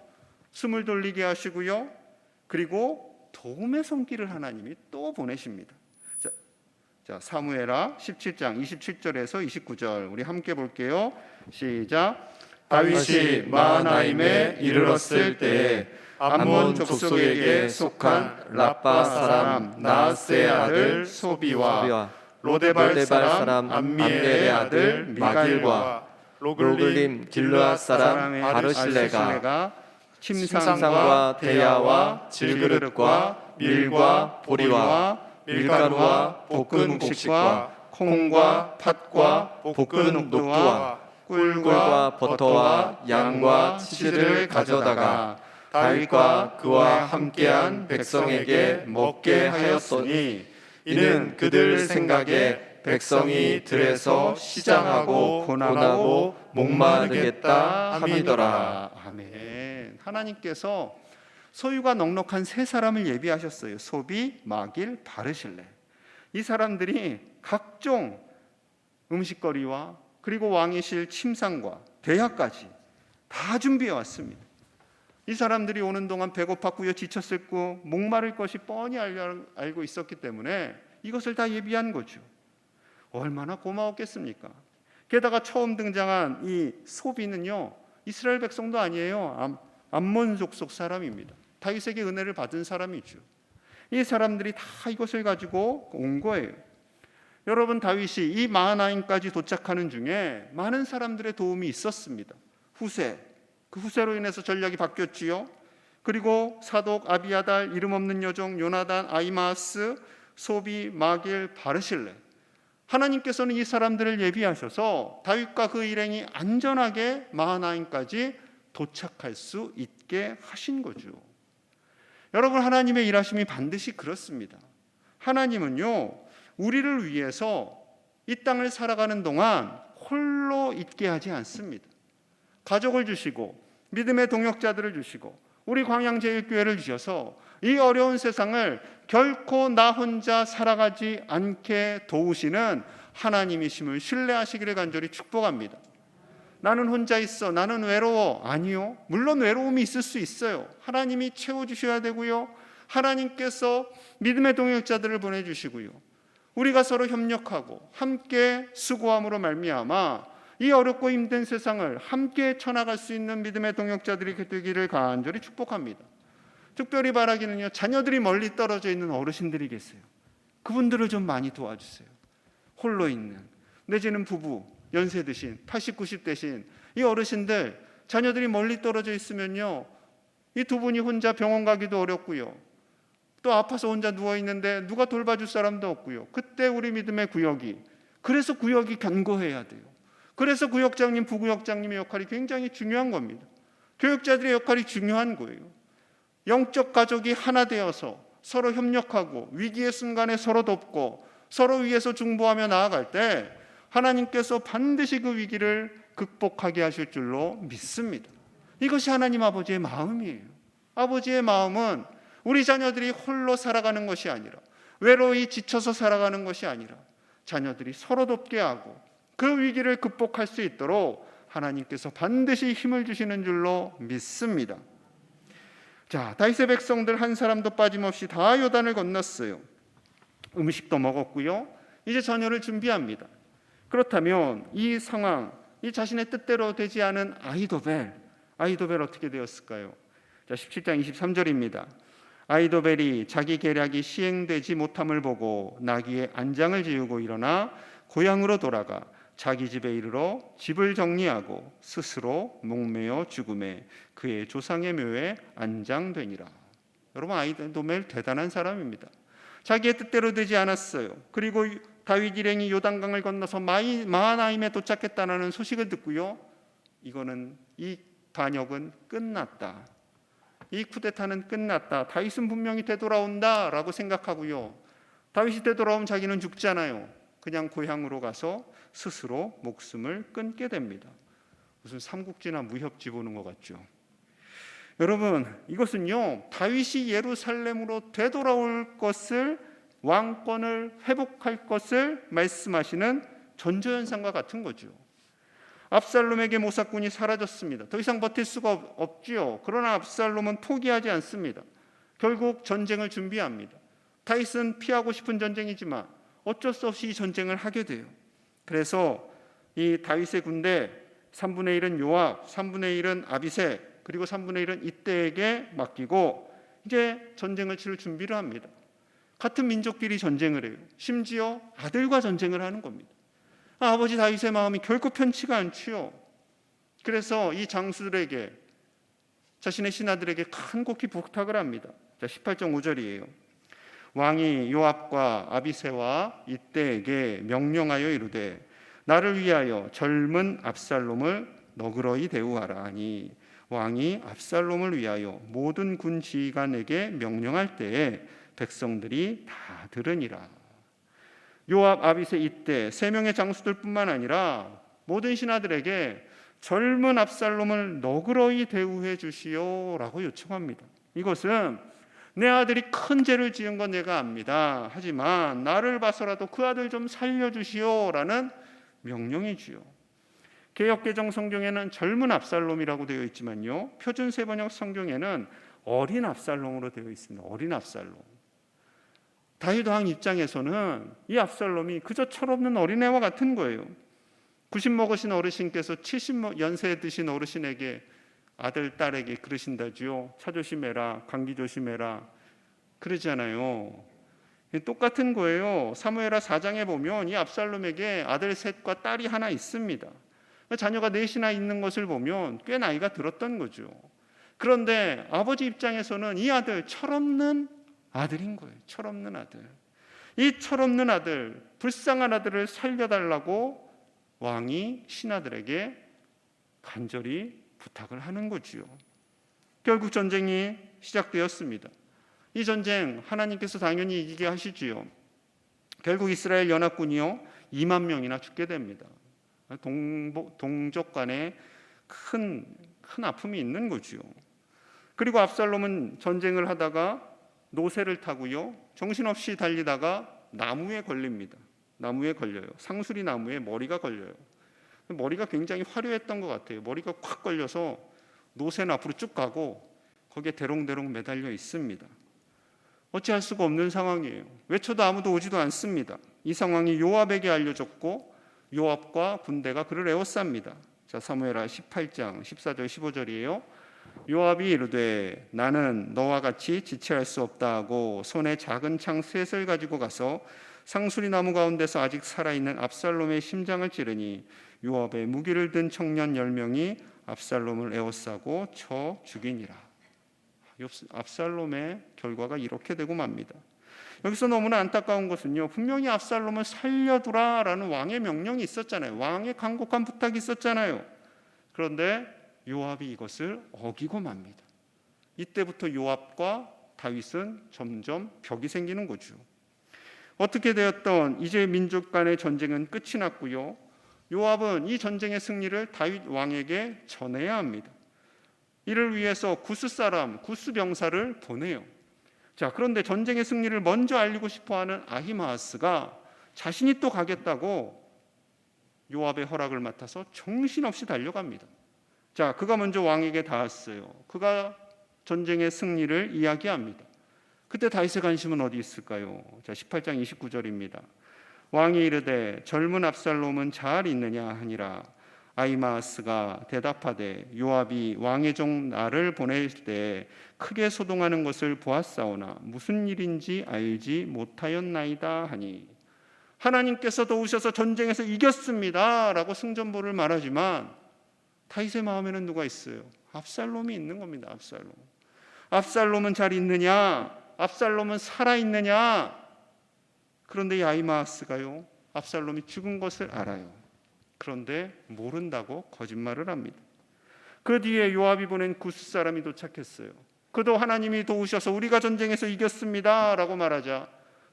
숨을 돌리게 하시고요, 그리고 도움의 손길을 하나님이 또 보내십니다. 자, 사무엘하 17장 27절에서 29절 우리 함께 볼게요. 시작. 다윗이 마하나임에 이르렀을 때에 암몬 족속에게 속한 라빠 사람 나하스의 아들 소비와 로데발 사람 암미엘의 아들 미갈과 로글림 길르앗 사람 바르실레가 침상과 대야와 질그릇과 밀과 보리와 밀가루와 볶은 곡식과 콩과 팥과 볶은 녹두와 꿀과 버터와 양과 치즈를 가져다가 다윗과 그와 함께한 백성에게 먹게 하였으니 이는 그들 생각에 백성이 들에서 시장하고 고난하고 목마르겠다 함이더라. 아멘. 하나님께서 소유가 넉넉한 세 사람을 예비하셨어요. 소비, 마길, 바르실레. 이 사람들이 각종 음식거리와 그리고 왕이실 침상과 대야까지 다 준비해 왔습니다. 이 사람들이 오는 동안 배고팠고요, 지쳤을 거, 목마를 것이 뻔히 알고 있었기 때문에 이것을 다 예비한 거죠. 얼마나 고마웠겠습니까? 게다가 처음 등장한 이 소비는요, 이스라엘 백성도 아니에요. 암몬 족속 사람입니다. 다윗에게 은혜를 받은 사람이죠. 이 사람들이 다 이것을 가지고 온 거예요. 여러분, 다윗이 이 마하나임까지 도착하는 중에 많은 사람들의 도움이 있었습니다. 그 후세로 인해서 전략이 바뀌었지요. 그리고 사독, 아비아달, 이름 없는 여종, 요나단, 아히마아스, 소비, 마길, 바르실레, 하나님께서는 이 사람들을 예비하셔서 다윗과 그 일행이 안전하게 마하나임까지 도착할 수 있게 하신 거죠. 여러분, 하나님의 일하심이 반드시 그렇습니다. 하나님은요, 우리를 위해서 이 땅을 살아가는 동안 홀로 있게 하지 않습니다. 가족을 주시고 믿음의 동역자들을 주시고 우리 광양제일교회를 주셔서 이 어려운 세상을 결코 나 혼자 살아가지 않게 도우시는 하나님이심을 신뢰하시기를 간절히 축복합니다. 나는 혼자 있어, 나는 외로워. 아니요, 물론 외로움이 있을 수 있어요. 하나님이 채워주셔야 되고요, 하나님께서 믿음의 동역자들을 보내주시고요, 우리가 서로 협력하고 함께 수고함으로 말미암아 이 어렵고 힘든 세상을 함께 쳐나갈 수 있는 믿음의 동역자들이 되기를 간절히 축복합니다. 특별히 바라기는요, 자녀들이 멀리 떨어져 있는 어르신들이 계세요. 그분들을 좀 많이 도와주세요. 홀로 있는, 내지는 부부, 연세 드신 80, 90 되신 이 어르신들, 자녀들이 멀리 떨어져 있으면요, 이 두 분이 혼자 병원 가기도 어렵고요, 또 아파서 혼자 누워있는데 누가 돌봐줄 사람도 없고요. 그때 우리 믿음의 구역이, 그래서 구역이 견고해야 돼요. 그래서 구역장님, 부구역장님의 역할이 굉장히 중요한 겁니다. 교육자들의 역할이 중요한 거예요. 영적 가족이 하나 되어서 서로 협력하고 위기의 순간에 서로 돕고 서로 위해서 중보하며 나아갈 때 하나님께서 반드시 그 위기를 극복하게 하실 줄로 믿습니다. 이것이 하나님 아버지의 마음이에요. 아버지의 마음은 우리 자녀들이 홀로 살아가는 것이 아니라, 외로이 지쳐서 살아가는 것이 아니라, 자녀들이 서로 돕게 하고 그 위기를 극복할 수 있도록 하나님께서 반드시 힘을 주시는 줄로 믿습니다. 자, 다윗의 백성들 한 사람도 빠짐없이 다 요단을 건넜어요. 음식도 먹었고요, 이제 전열을 준비합니다. 그렇다면 이 상황, 이 자신의 뜻대로 되지 않은 아히도벨 어떻게 되었을까요? 자, 17장 23절입니다. 아히도벨이 자기 계략이 시행되지 못함을 보고 나귀의 안장을 지우고 일어나 고향으로 돌아가 자기 집에 이르러 집을 정리하고 스스로 목매어 죽음에 그의 조상의 묘에 안장되니라. 여러분, 아히도벨 대단한 사람입니다. 자기의 뜻대로 되지 않았어요. 그리고 다윗 일행이 요단강을 건너서 마하나임에 도착했다는 소식을 듣고요, 이거는, 이 반역은 끝났다, 이 쿠데타는 끝났다, 다윗은 분명히 되돌아온다라고 생각하고요, 다윗이 되돌아오면 자기는 죽잖아요. 그냥 고향으로 가서 스스로 목숨을 끊게 됩니다. 무슨 삼국지나 무협지 보는 것 같죠. 여러분, 이것은요, 다윗이 예루살렘으로 되돌아올 것을, 왕권을 회복할 것을 말씀하시는 전조현상과 같은 거죠. 압살롬에게 모사꾼이 사라졌습니다. 더 이상 버틸 수가 없지요. 그러나 압살롬은 포기하지 않습니다. 결국 전쟁을 준비합니다. 다윗은 피하고 싶은 전쟁이지만 어쩔 수 없이 전쟁을 하게 돼요. 그래서 이 다윗의 군대 3분의 1은 요압, 3분의 1은 아비새, 그리고 3분의 1은 이때에게 맡기고 이제 전쟁을 치를 준비를 합니다. 같은 민족끼리 전쟁을 해요. 심지어 아들과 전쟁을 하는 겁니다. 아버지 다윗의 마음이 결코 편치가 않지요. 그래서 이 장수들에게, 자신의 신하들에게 간곡히 부탁을 합니다. 자, 18장 5절이에요. 왕이 요압과 아비새와 이때에게 명령하여 이르되 나를 위하여 젊은 압살롬을 너그러이 대우하라 하니 왕이 압살롬을 위하여 모든 군 지휘관에게 명령할 때에 백성들이 다 들으니라. 요압, 아비새, 이때 세 명의 장수들뿐만 아니라 모든 신하들에게 젊은 압살롬을 너그러이 대우해 주시오라고 요청합니다. 이것은 내 아들이 큰 죄를 지은 건 내가 압니다. 하지만 나를 봐서라도 그 아들 좀 살려주시오라는 명령이지요. 개역개정 성경에는 젊은 압살롬이라고 되어 있지만요, 표준 세번역 성경에는 어린 압살롬으로 되어 있습니다. 어린 압살롬. 다윗 왕 입장에서는 이 압살롬이 그저 철없는 어린애와 같은 거예요. 90 먹으신 어르신께서 70 연세 드신 어르신에게, 아들, 딸에게 그러신다지요. 차 조심해라, 감기 조심해라, 그러잖아요. 똑같은 거예요. 사무엘하 4장에 보면 이 압살롬에게 아들 셋과 딸이 하나 있습니다. 자녀가 넷이나 있는 것을 보면 꽤 나이가 들었던 거죠. 그런데 아버지 입장에서는 이 아들 철없는 아들인 거예요. 철없는 아들. 이 철없는 아들, 불쌍한 아들을 살려달라고 왕이 신하들에게 간절히 부탁을 하는 거지요. 결국 전쟁이 시작되었습니다. 이 전쟁 하나님께서 당연히 이기게 하시지요. 결국 이스라엘 연합군이요 2만 명이나 죽게 됩니다. 동족 간에 큰 아픔이 있는 거지요. 그리고 압살롬은 전쟁을 하다가 노새를 타고요 정신없이 달리다가 나무에 걸립니다. 나무에 걸려요. 상수리 나무에 머리가 걸려요. 머리가 굉장히 화려했던 것 같아요. 머리가 콱 걸려서 노새는 앞으로 쭉 가고 거기에 대롱대롱 매달려 있습니다. 어찌할 수가 없는 상황이에요. 외쳐도 아무도 오지도 않습니다. 이 상황이 요압에게 알려졌고 요압과 군대가 그를 에워쌉니다. 자, 사무엘하 18장 14절 15절이에요. 요압이 이르되 나는 너와 같이 지체할 수 없다 하고 손에 작은 창 셋을 가지고 가서 상수리 나무 가운데서 아직 살아있는 압살롬의 심장을 찌르니 요압의 무기를 든 청년 10명이 압살롬을 에워싸고 쳐 죽이니라. 압살롬의 결과가 이렇게 되고 맙니다. 여기서 너무나 안타까운 것은요, 분명히 압살롬을 살려두라라는 왕의 명령이 있었잖아요. 왕의 간곡한 부탁이 있었잖아요. 그런데 요압이 이것을 어기고 맙니다. 이때부터 요압과 다윗은 점점 벽이 생기는 거죠. 어떻게 되었던 이제 민족 간의 전쟁은 끝이 났고요. 요압은 이 전쟁의 승리를 다윗 왕에게 전해야 합니다. 이를 위해서 구스 사람, 구스 병사를 보내요. 자, 그런데 전쟁의 승리를 먼저 알리고 싶어하는 아히마아스가 자신이 또 가겠다고 요압의 허락을 맡아서 정신없이 달려갑니다. 자, 그가 먼저 왕에게 닿았어요. 그가 전쟁의 승리를 이야기합니다. 그때 다윗의 관심은 어디 있을까요? 자, 18장 29절입니다. 왕이 이르되 젊은 압살롬은 잘 있느냐 하니라. 아히마아스가 대답하되 요압이 왕의 종 나를 보낼 때 크게 소동하는 것을 보았사오나 무슨 일인지 알지 못하였나이다 하니, 하나님께서 도우셔서 전쟁에서 이겼습니다 라고 승전보를 말하지만 다윗의 마음에는 누가 있어요? 압살롬이 있는 겁니다. 압살롬은 잘 있느냐? 압살롬은 살아있느냐? 그런데 이 아히마아스가요 압살롬이 죽은 것을 알아요. 그런데 모른다고 거짓말을 합니다. 그 뒤에 요압이 보낸 구스 사람이 도착했어요. 그도 하나님이 도우셔서 우리가 전쟁에서 이겼습니다 라고 말하자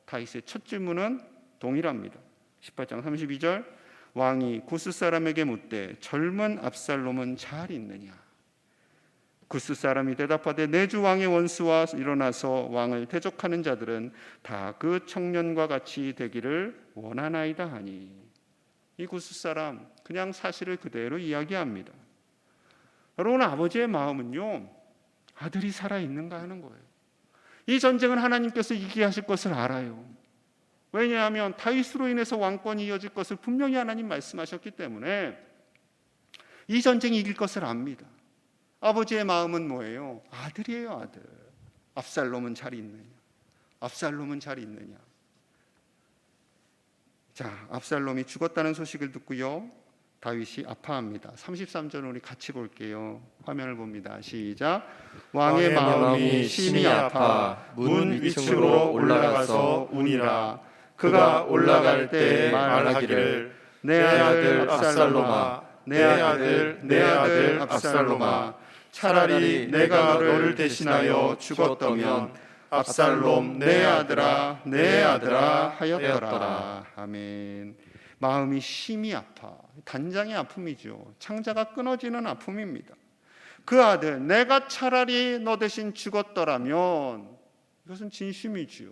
다윗의 첫 질문은 동일합니다. 18장 32절 왕이 구스 사람에게 묻되 젊은 압살롬은 잘 있느냐? 구스 사람이 대답하되 내 주 왕의 원수와 일어나서 왕을 대적하는 자들은 다 그 청년과 같이 되기를 원하나이다 하니, 이 구스 사람 그냥 사실을 그대로 이야기합니다. 여러분, 아버지의 마음은요 아들이 살아있는가 하는 거예요. 이 전쟁은 하나님께서 이기게 하실 것을 알아요. 왜냐하면 다윗으로 인해서 왕권이 이어질 것을 분명히 하나님 말씀하셨기 때문에 이 전쟁이 이길 것을 압니다. 아버지의 마음은 뭐예요? 아들이에요, 아들. 압살롬은 잘 있느냐? 압살롬은 잘 있느냐? 자, 압살롬이 죽었다는 소식을 듣고요 다윗이 아파합니다. 33절 우리 같이 볼게요. 화면을 봅니다. 시작. 왕의 마음이 심히 아파 문 위층으로 올라가서 우니라. 그가 올라갈 때 말하기를 내 아들 압살롬아, 내 아들 압살롬아, 차라리 내가 너를 대신하여 죽었더면 압살롬 내 아들아 하였더라. 아멘. 마음이 심히 아파. 단장의 아픔이죠. 창자가 끊어지는 아픔입니다. 그 아들, 내가 차라리 너 대신 죽었더라면, 이것은 진심이지요.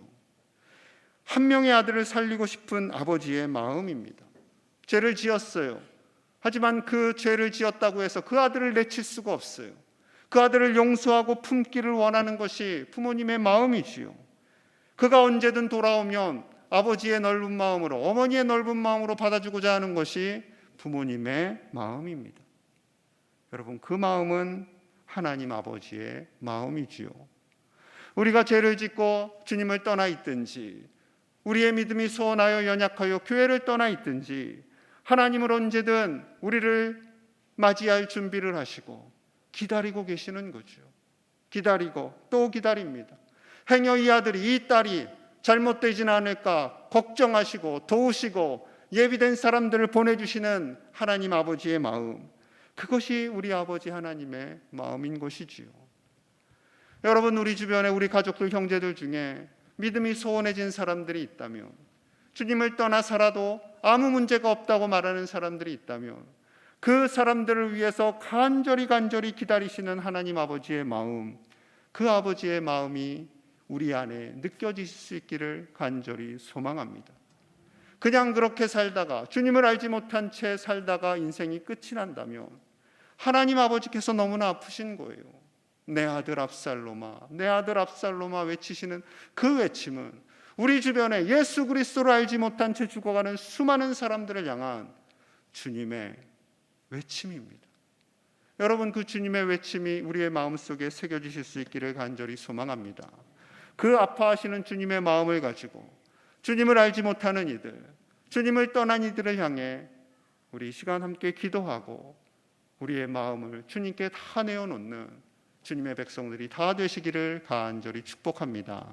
한 명의 아들을 살리고 싶은 아버지의 마음입니다. 죄를 지었어요. 하지만 그 죄를 지었다고 해서 그 아들을 내칠 수가 없어요. 그 아들을 용서하고 품기를 원하는 것이 부모님의 마음이지요. 그가 언제든 돌아오면 아버지의 넓은 마음으로, 어머니의 넓은 마음으로 받아주고자 하는 것이 부모님의 마음입니다. 여러분, 그 마음은 하나님 아버지의 마음이지요. 우리가 죄를 짓고 주님을 떠나 있든지, 우리의 믿음이 소원하여 연약하여 교회를 떠나 있든지, 하나님은 언제든 우리를 맞이할 준비를 하시고 기다리고 계시는 거죠. 기다리고 또 기다립니다. 행여 이 아들이, 이 딸이 잘못되진 않을까 걱정하시고 도우시고 예비된 사람들을 보내주시는 하나님 아버지의 마음, 그것이 우리 아버지 하나님의 마음인 것이지요. 여러분, 우리 주변에 우리 가족들, 형제들 중에 믿음이 소원해진 사람들이 있다면, 주님을 떠나 살아도 아무 문제가 없다고 말하는 사람들이 있다면, 그 사람들을 위해서 간절히 기다리시는 하나님 아버지의 마음, 그 아버지의 마음이 우리 안에 느껴질 수 있기를 간절히 소망합니다. 그냥 그렇게 살다가, 주님을 알지 못한 채 살다가 인생이 끝이 난다면 하나님 아버지께서 너무나 아프신 거예요. 내 아들 압살롬아, 내 아들 압살롬아 외치시는 그 외침은 우리 주변에 예수 그리스도를 알지 못한 채 죽어가는 수많은 사람들을 향한 주님의 외침입니다. 여러분, 그 주님의 외침이 우리의 마음속에 새겨지실 수 있기를 간절히 소망합니다. 그 아파하시는 주님의 마음을 가지고 주님을 알지 못하는 이들, 주님을 떠난 이들을 향해 우리 이 시간 함께 기도하고 우리의 마음을 주님께 다 내어놓는 주님의 백성들이 다 되시기를 간절히 축복합니다.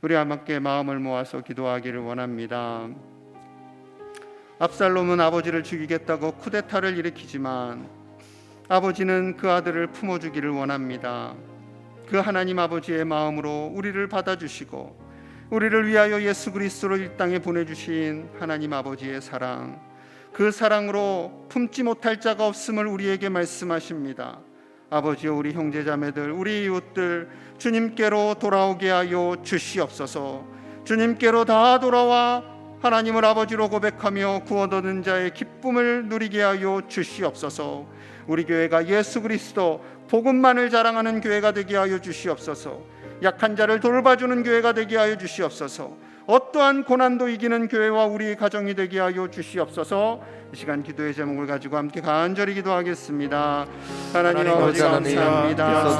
우리 함께 마음을 모아서 기도하기를 원합니다. 압살롬은 아버지를 죽이겠다고 쿠데타를 일으키지만 아버지는 그 아들을 품어주기를 원합니다. 그 하나님 아버지의 마음으로 우리를 받아주시고 우리를 위하여 예수 그리스도를 이 땅에 보내주신 하나님 아버지의 사랑, 그 사랑으로 품지 못할 자가 없음을 우리에게 말씀하십니다. 아버지여, 우리 형제자매들, 우리 이웃들 주님께로 돌아오게 하여 주시옵소서. 주님께로 다 돌아와 하나님을 아버지로 고백하며 구원 얻는 자의 기쁨을 누리게 하여 주시옵소서. 우리 교회가 예수 그리스도 복음만을 자랑하는 교회가 되게 하여 주시옵소서. 약한 자를 돌봐주는 교회가 되게 하여 주시옵소서. 어떠한 고난도 이기는 교회와 우리 가정이 되게 하여 주시옵소서. 이 시간 기도의 제목을 가지고 함께 간절히 기도하겠습니다. 하나님 아버지 감사합니다.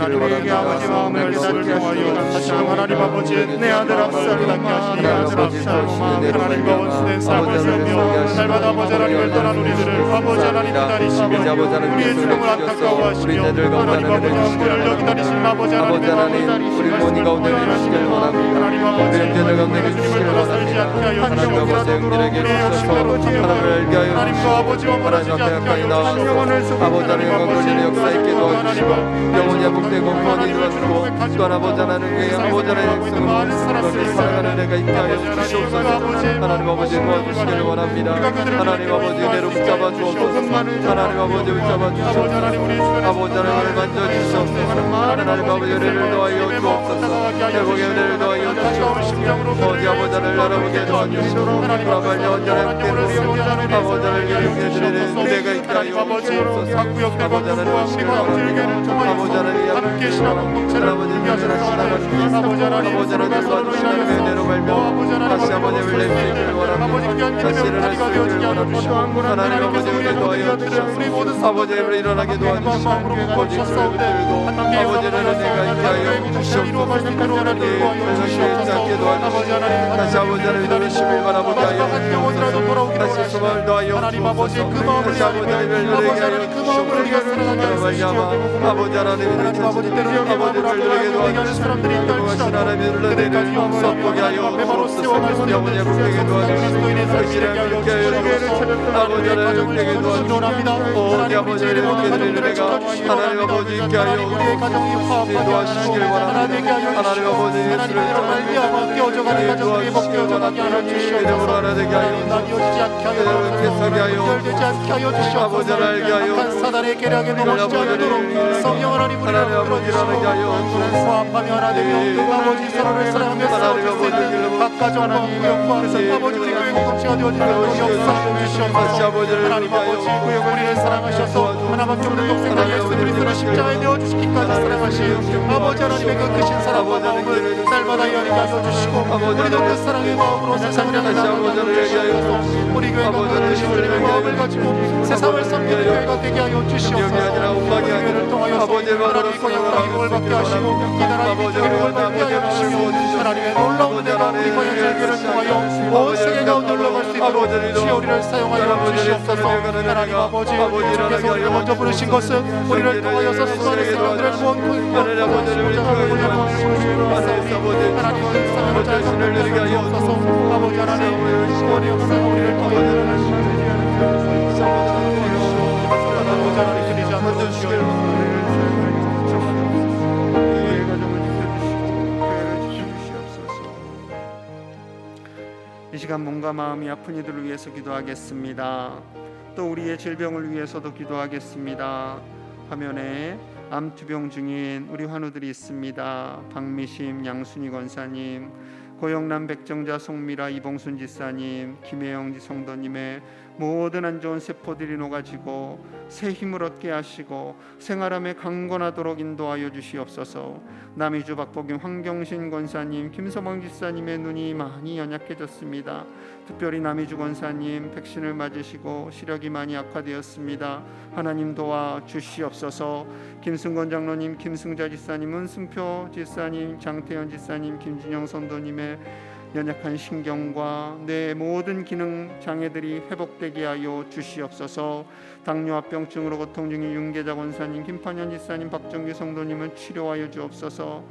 우리에게 아버지 마음을 깨닫게 하시고 하나님 아버지의 내 아들 압살롬아, 내 아들 압살롬아, 하나님과 원수된 사모시며 날마다 아버지 하나님을 떠난 우리들을 아버지 하나님 기다리시며 우리의 죽음을 안타까워하시며 하나님 아버지 우리를 기다리시는 아버지 하나님, 우리 모니 가운데 주시길 원합니다. 하나님 아버지 우리 가운데 주시길 원합니다. 하나님 아버지 영들에게 주셔서 하나님을 알게 하여 하나님과 아버지와 하나님 앞에 가까이 나와주셔서 아버지 하나님 영광을 역사 있게 도와주시고 영원히 회복되고 구원이 이루어지고 또한 아버지 하나님께 아버지 하나님의 백성을 사랑하는 애가 있게 하여 주시옵소서. 하나님 아버지 도와주시기를 원합니다. 하나님 아버지 은혜로 붙잡아 주옵소서. 하나님 아버지 붙잡아 주옵소서. 아버지 하나님을 만져주시옵소서. 하나님 아버지 은혜를 더하여 주옵소서. 회복의 은혜를 더하여 주시옵소서. 어디 아버지 하나님을 알아보게 도와주시고 그러면 언제나 함께 아버지 하나님께 드리는 은혜가 있게 하여 주옵소서. 아버지 하나님을 시기를 원합니다. 아버지 하나님이 함께 계시는 아버지 하나님 아버지 하나님 도와주시는 은혜로 말며 다시 아버지를 내주시기를 원합니다. 다시 일어날 수 있기를 원합니다. 하나님 아버지 은혜 더하여 주시옵소서. 아버지 하나님을 일어나게 도와주시고 오직 주를 붙들고 아버지를 은혜가 있게 하여 주시옵소서. 예, 않게 도와주시고 다시 아버지 하나님 이루시길 바라보게 하여 주옵소서. 다시 소망을 더하여 주옵소서. 다시 아버지 하나님을 누리게 하여 주옵소서. 말미암아 아버지 하나님의 천지를 아버지를 누리게 도와주시고 하신 하나님의 눌러내리는 썩보게 하여 주옵소서. 영원히 복되게 도와주시고 의지를 함께 하여 주옵소서. 아버지 하나님 복되게 도와주시고 오니 아버지를 복되게 드리는 은혜가 하나님 아버지 있게 하여 도와주시길 바랍니다. 하나님 아버지 예수를 말미암아 깨어져가는 가정들이 벗겨져가게 하여 주시옵소서. 나뉘어지지 않게 하여 연결되지 않게 하여 주시옵소서. 아버지 알게 하여 한 사단의 계략에 넘어지지 않도록 성령 하나님 우리를 끌어주시고 화합하며 하나 되며 아버지 서로를 사랑하며 싸워주세요. 각 가정과 구역과 아버지 우리 교회 공동체가 되어주는 역사하여 주시옵소서. 하나님 아버지 우리를 사랑하셔서 하나밖에 없는 동생과 예수 그리스도를 십자가에 내어주시기까지 사랑하신 아버지 하나님의 그 크신 사랑과 마음을 날마다 열리게 하여 주시고 우리도 그 사랑의 마음으로 세상을 향해 나아가는 주시옵소서. 우리 교회가 그 크신 주님의 마음을 가지고 세상을 섬기는 교회가 되게 하여 주시옵소서. 우리 교회를 통하여 하나님의 영광이 복을 받게 하시고 이 나라의 민족을 받게 하여 주시고 하나님의 놀라운 은혜가 우리 과연절교를 통하여 온 세계 가운데 올라갈 수 있도록 주여 우리를 사용하여 주시옵소서. 하나님 아버지 주께서 우리를 먼저 부르신 것은 우리를 통하여서 수많은 사람들을 구원하시고자 하는 자신을 내리게 하여 주옵소서. 아버지 하나님 구원의 역사가 우리를 더 일어나시게 하여 아버지 하나님 드리지 않도록 주여 이 시간 몸과 마음이 아픈 이들을 위해서 기도하겠습니다. 또 우리의 질병을 위해서도 기도하겠습니다. 화면에 암투병 중인 우리 환우들이 있습니다. 박미심, 양순희 권사님, 고영남, 백정자, 송미라, 이봉순 지사님, 김혜영 성도님의 모든 안 좋은 세포들이 녹아지고 새 힘을 얻게 하시고 생활함에 강건하도록 인도하여 주시옵소서. 남이주 박복임 황경신 권사님, 김서방 지사님의 눈이 많이 연약해졌습니다. 특별히 남이주 권사님 백신을 맞으시고 시력이 많이 악화되었습니다. 하나님 도와 주시옵소서. 김승건 장로님, 김승자 지사님, 은승표 지사님, 장태현 지사님, 김준영 선도님의 연약한 신경과 내 모든 기능 장애들이 회복되게 하여 주시옵소서. 당뇨합병증으로 고통 중인 윤계자 권사님, 김판현 지사님, 박정규 성도님은 치료하여 주옵소서.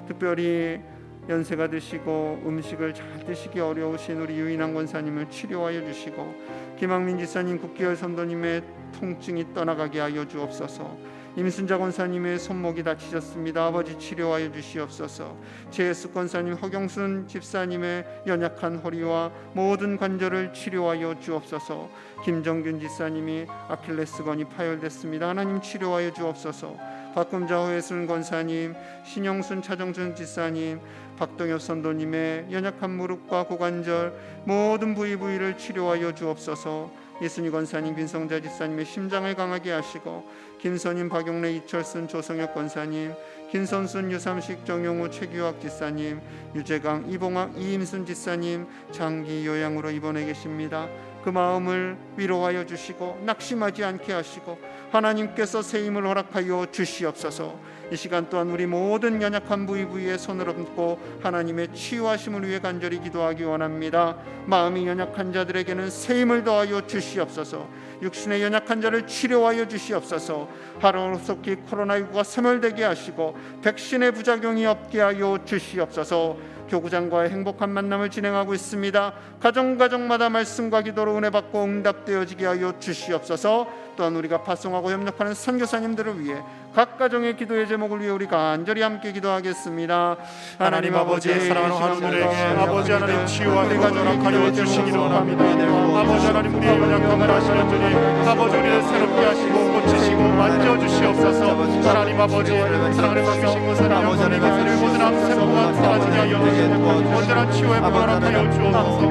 특별히 연세가 드시고 음식을 잘 드시기 어려우신 우리 유인환 권사님을 치료하여 주시고, 김학민 지사님, 국기열 선도님의 통증이 떠나가게 하여 주옵소서. 임순자 권사님의 손목이 다치셨습니다. 아버지 치료하여 주시옵소서. 제예수 권사님, 허경순 집사님의 연약한 허리와 모든 관절을 치료하여 주옵소서. 김정균 지사님이 아킬레스건이 파열됐습니다. 하나님 치료하여 주옵소서. 박금자 허예순 권사님, 신영순 차정순 지사님, 박동엽 선도님의 연약한 무릎과 고관절 모든 부위를 치료하여 주옵소서. 예순이 권사님, 김성자 지사님의 심장을 강하게 하시고, 김선임, 박용래, 이철순, 조성혁 권사님, 김선순, 유삼식, 정용우, 최규학 지사님, 유재강, 이봉학, 이임순 지사님 장기 요양으로 입원해 계십니다. 그 마음을 위로하여 주시고 낙심하지 않게 하시고 하나님께서 새 힘을 허락하여 주시옵소서. 이 시간 또한 우리 모든 연약한 부위에 손을 얹고 하나님의 치유하심을 위해 간절히 기도하기 원합니다. 마음이 연약한 자들에게는 새 힘을 더하여 주시옵소서. 육신의 연약한 자를 치료하여 주시옵소서. 하루속히 코로나19가 소멸되게 하시고 백신의 부작용이 없게 하여 주시옵소서. 교구장과의 행복한 만남을 진행하고 있습니다. 가정마다 말씀과 기도로 은혜 받고 응답되어지게 하여 주시옵소서. 또한 우리가 파송하고 협력하는 선교사님들을 위해 각 가정의 기도의 제목을 위해 우리 간절히 함께 기도하겠습니다. 하나님 아버지, 사랑하는 환우들에게 아버지 하나님 치유와 회복을 허락하여 주시기를 원합니다. 아버지 하나님 우리의 연약함을 아시는 주님, 아버지 우리를 새롭게 하시고 고치시고 만져주시옵소서. 하나님 아버지, 사랑하는 박미신 권사님, 양손의 권사님 모든 암세포가 사라지게 하여 주시고 온전한 치유의 복을 허락하여 주옵소서.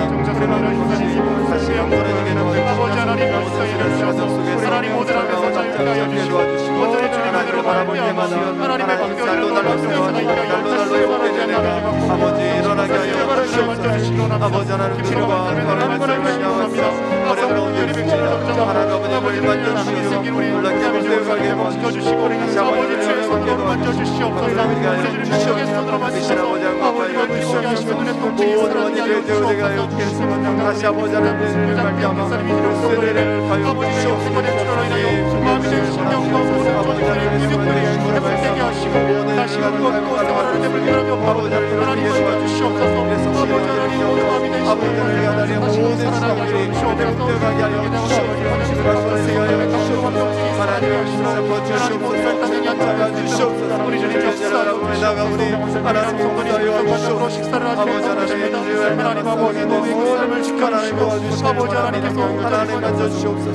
정자세마를 희사님 아버지 하나님 역사에 주셔서 하나님 모든 앞에서 자유케 하여 주시고 온전히 주님 안으로 말미암아 하나님의 박교를 돌아가시면서 있게 하여 주시고 아버지 일어나게 하여 주시옵소서. 아버지 하나님 들어가 하나님을 말씀합니다. 어려운 일이 백성을 하나님 아버지를 만져주시고 놀랍게 무대하게 만져주시고 아버지 주의 손으로 만져주시옵소서. 우리 주님 주의 손으로 만져주시고 아버지와 주시게 하시고 눈에 통증이 사라지게 하여 주시옵소서. 다시 아버지 하나님을 말미암아 쓰레를 가여 주시옵소서. 마음이 되는 신경과 모든 존재의 기득들이 회복되게 하시고 다시 한번 생활하는 데를 위하여 하나님 도와주시옵소서. 아버지 하나님 모든 마음이 되는 신경과 다시 살아나게 하여 주시옵소서. 우리 주님 역사로 식사를 하시옵소서. 하나님 아버지 너의 삶을 지켜주시고 아버지 하나님께서 하나님 만져주시옵소서.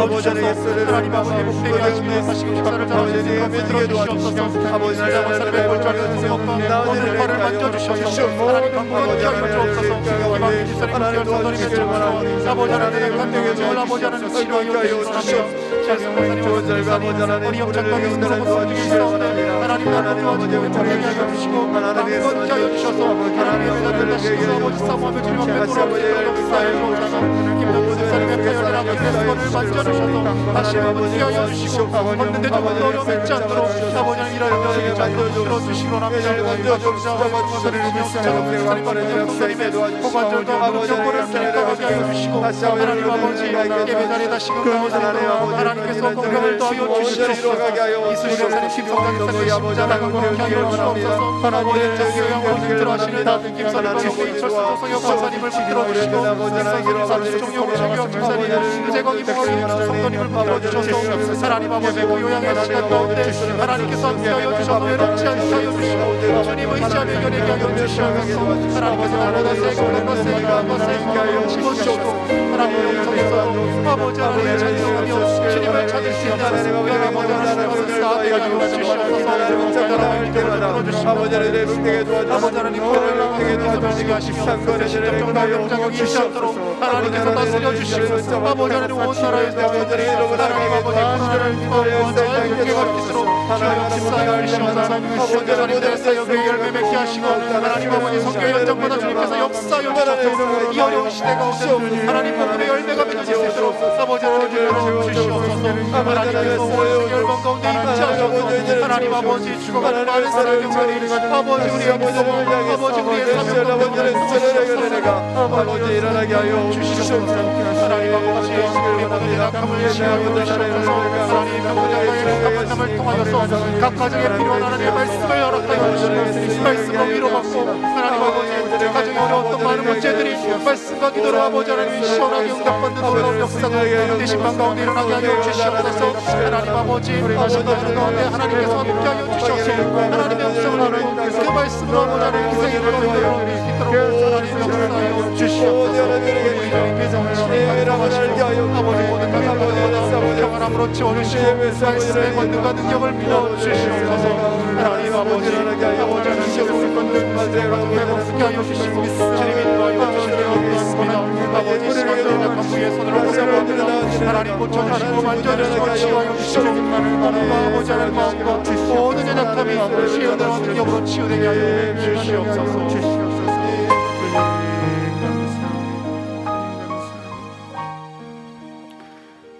아버지 하나님 아버지 회복되게 하시고 다시 식사를 잘하시게 주시옵소서. 아버지 하나님 삶의 골짜기를 세웠던 오늘 발을 만져주시옵소서. 하나님 강건케 하여 주옵소서. 기왕 지사님 기왕 선도님의 정수 아버지 하나님의 간증을 아버지 하나님 치료하여 주옵소서. 우리 영창과 교수님을 모습 중에 있사오되 하나님 나를 도와주시고 자리하게 하여 주시고 강건케 하여 주셔서 하나님의 배달을 다시고 아버지 사모하며 주님 앞에 돌아오시도록 역사하여 주옵소서. 김동수 목사님의 폐혈을 아킬레스건을 만져주셔서 다시 한번 피하여 주시고 걷는데 조금도 어려움이 있지 않도록 아버지 하나님 일하여 주시지 않도록 들어주시기 원합니다. 목사를 고관절과 무릎 정보를 기억하게 하여 주시고 하나님 아버지 예배자리에 다시금 가운데 하나님께서 공격을 더하여 주시옵소서. 이수희 목사님, 김성장 목사님, 십자가가 함께 하여 주시고 주시옵소서. 아버지 장교양으로 인도하시는 다들 김선희 박영구 이철수 조성혁 권사님을 붙들어 주시고 김선희 삼십종용 최규영 집사님 유재광 이모님 성도님을 붙들어 주셔서 하나님 아버지 고요양의 시간 가운데 하나님께서 함께하여 주셔서 외롭지 않게 하여 주시고 주님 의지하며 연예게 하여 주시옵소서. 하나님께서 날마다 세고 세고 심어주시고 하나님의 영성에서 아버지 하나님의 찬송하며 주님을 찾을 수 있는 하나님 아버지 하나님의 사대가 하여 주시옵소서. 하나님 때마다 아버지 하나님 묵되게 도와주시고 아버지 하나님 묵되게 도와주시고 하시며 상권의 신정적 나의 자격이 있지 않도록 하나님께서 다스려 주시고 아버지 하나님 온 나라의 자녀들이 하나님 아버지 코로나를 피하고 자유롭게 걷기스로 주여 역사하여 주시옵소서. 아버지 하나님 사역의 열매 맺게 하시고 하나님 아버지 성교 현장마다 주님께서 역사하여 주셔서 이 어려운 시대 가운데 하나님 복음의 열매가 맺어질 수 있도록 아버지 하나님 열어 주시옵소서. 하나님께서 온 열방 가운데 임지 하셔서 하나님 아버지 죽어가는 많은 사람의 경건이 아버지 우리의 믿음으로 아버지 우리의 사명감을 아버지 일어나게 하여 주시옵소서. 하나님 아버지 우리 모두의 낙함을 치하여 주시옵소서. 하나님 평온의 가문을 통하여서 각 가정에 필요한 하나님의 말씀을 허락하여 주시고 말씀으로 위로받고 하나님 아버지 가정에 어려웠던 많은 문제들이 말씀과 기도로 아버지 하나님 시원하게 응답받는 놀라운 역사가 대신방 가운데 일어나게 하여 주시옵소서. 하나님 아버지 아버지 가운데 하나님께서 함께하여 주셔서 하나님의 음성을 듣고 그 말씀으로 아버지 하나님 기생의 걸어오도록 있도록 하나님 역사하여 주시옵소서. 우리의 배정을 진행하여 아버지 모든 가정마다 평안함으로 채워주시고 말씀의 권능과 능력을 부어주시옵소서. 하나님 아버지 주시옵소서. 회복시켜 하여 주시고 주님 인도하여 주시옵소서. 아버지 시간적인 약한 손으로 보살펴 하나님 고쳐주시고 만져주시고 치유하여 주시고 아버지 하나님 마음과 모든 연약함이 시온으로 능력으로 치유되게 하여 주시옵소서.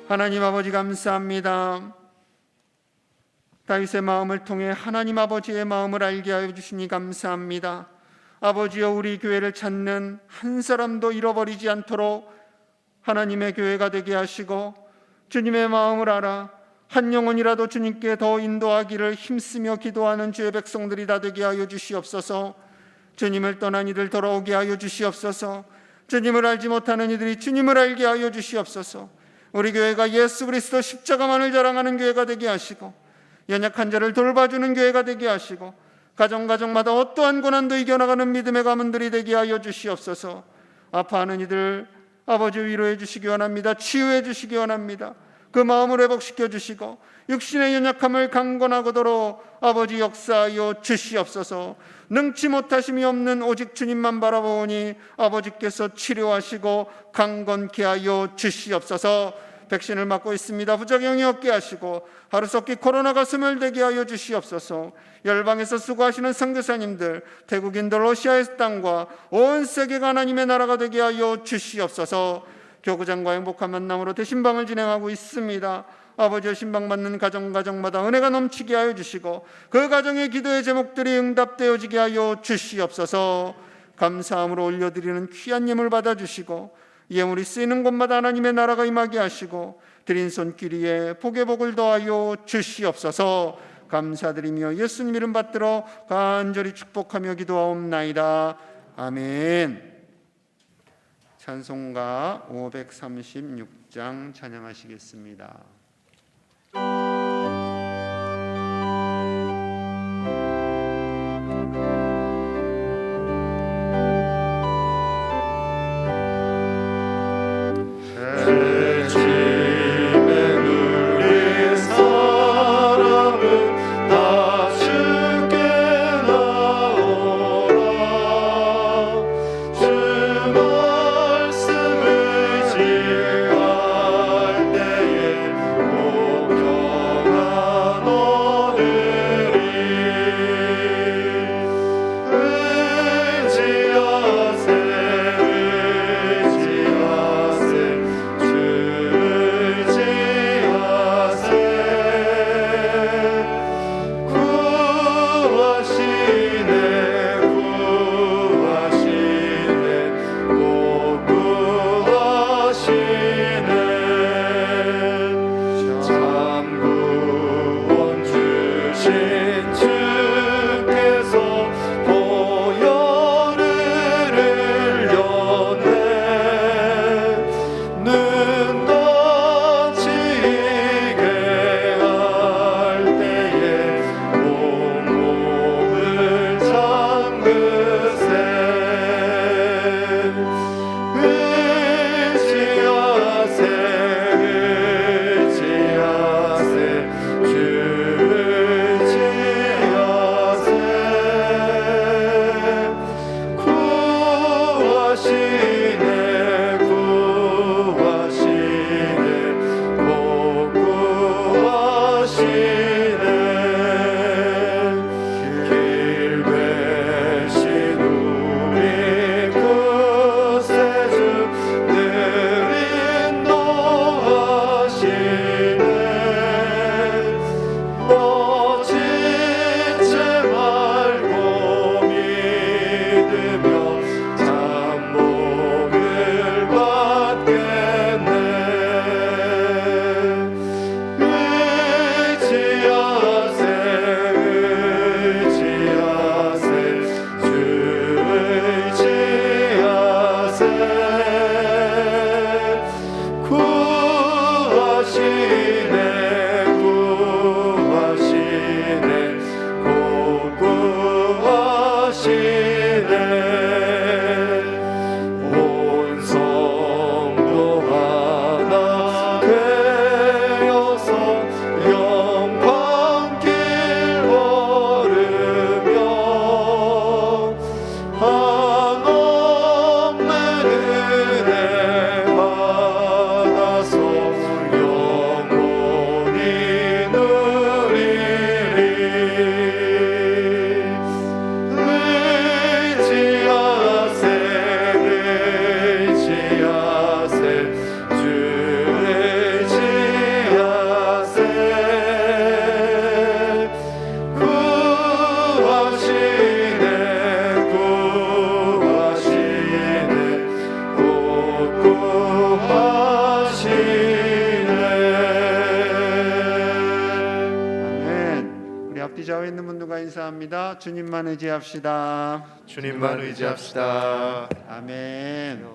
하나님 아버지 감사합니다. 다윗의 마음을 통해 하나님 아버지의 마음을 알게 하여 주시니 감사합니다. 아버지여 우리 교회를 찾는 한 사람도 잃어버리지 않도록 하나님의 교회가 되게 하시고 주님의 마음을 알아 한 영혼이라도 주님께 더 인도하기를 힘쓰며 기도하는 주의 백성들이 다 되게 하여 주시옵소서. 주님을 떠난 이들 돌아오게 하여 주시옵소서. 주님을 알지 못하는 이들이 주님을 알게 하여 주시옵소서. 우리 교회가 예수 그리스도 십자가만을 자랑하는 교회가 되게 하시고 연약한 자를 돌봐주는 교회가 되게 하시고 가정마다 어떠한 고난도 이겨나가는 믿음의 가문들이 되게 하여 주시옵소서. 아파하는 이들 아버지 위로해 주시기 원합니다. 치유해 주시기 원합니다. 그 마음을 회복시켜 주시고 육신의 연약함을 강건하고도록 아버지 역사하여 주시옵소서. 능치 못하심이 없는 오직 주님만 바라보니 아버지께서 치료하시고 강건케 하여 주시옵소서. 백신을 맞고 있습니다. 부작용이 없게 하시고 하루속히 코로나가 스물되게 하여 주시옵소서. 열방에서 수고하시는 선교사님들, 태국인들, 러시아의 땅과 온 세계가 하나님의 나라가 되게 하여 주시옵소서. 교구장과 행복한 만남으로 대신방을 진행하고 있습니다. 아버지의 신방받는 가정마다 은혜가 넘치게 하여 주시고 그 가정의 기도의 제목들이 응답되어지게 하여 주시옵소서. 감사함으로 올려드리는 귀한 예물 받아주시고 예물이 쓰이는 곳마다 하나님의 나라가 임하게 하시고 드린 손길이에 복의 복을 더하여 주시옵소서. 감사드리며 예수님 이름 받들어 간절히 축복하며 기도하옵나이다. 아멘. 찬송가 536장 찬양하시겠습니다. 의지하세 온 성도 하나 되어서 영광길 걸으며 한없는 은혜 받아서 영원히 누리리. 의지하세 주 의지하세 구하시네 곧 구하시네. 아멘. 우리 앞뒤 좌우에 있는 분들과 인사합니다. 주님만 의지합시다. 주님만 의지합시다. 아멘.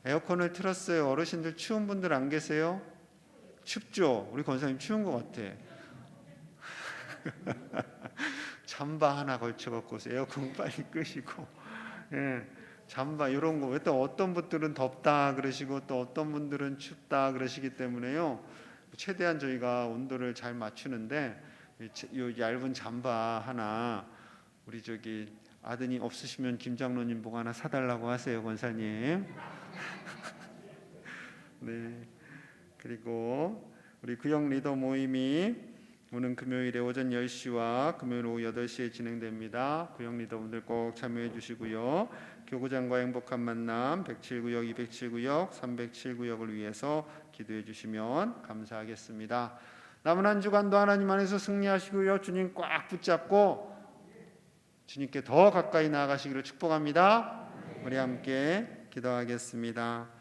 에어컨을 틀었어요. 어르신들 추운 분들 안 계세요? 춥죠? 우리 권사님 추운 것 같아. 잠바 하나 걸쳐갖고 에어컨 빨리 끄시고, 예, 잠바 이런 거. 왜 또 어떤 분들은 덥다 그러시고 또 어떤 분들은 춥다 그러시기 때문에요. 최대한 저희가 온도를 잘 맞추는데 이 얇은 잠바 하나 우리 저기 아드님 없으시면 김장로님 보고 하나 사달라고 하세요, 권사님. 네. 그리고 우리 구역 리더 모임이 오는 금요일에 오전 10시와 금요일 오후 8시에 진행됩니다. 구역 리더분들 꼭 참여해 주시고요. 교구장과 행복한 만남 107구역, 207구역, 307구역을 위해서 기도해 주시면 감사하겠습니다. 남은 한 주간도 하나님 안에서 승리하시고요. 주님 꽉 붙잡고 주님께 더 가까이 나아가시기를 축복합니다. 우리 함께 기도하겠습니다.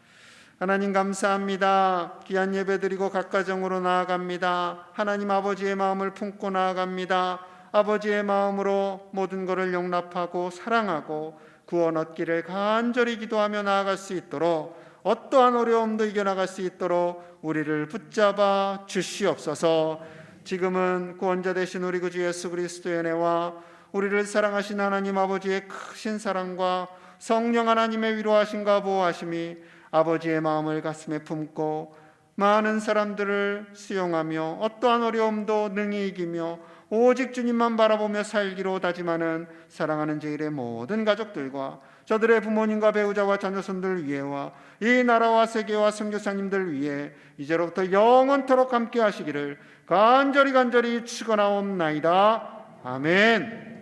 하나님 감사합니다. 귀한 예배 드리고 각가정으로 나아갑니다. 하나님 아버지의 마음을 품고 나아갑니다. 아버지의 마음으로 모든 것을 용납하고 사랑하고 구원 얻기를 간절히 기도하며 나아갈 수 있도록, 어떠한 어려움도 이겨나갈 수 있도록 우리를 붙잡아 주시옵소서. 지금은 구원자 되신 우리 구주 예수 그리스도의 은혜와 우리를 사랑하신 하나님 아버지의 크신 사랑과 성령 하나님의 위로하심과 보호하심이 아버지의 마음을 가슴에 품고 많은 사람들을 수용하며 어떠한 어려움도 능히 이기며 오직 주님만 바라보며 살기로 다짐하는 사랑하는 제1의 모든 가족들과 저들의 부모님과 배우자와 자녀손들 위해와 이 나라와 세계와 선교사님들 위해 이제로부터 영원토록 함께 하시기를 간절히 축원하옵나이다. 아멘.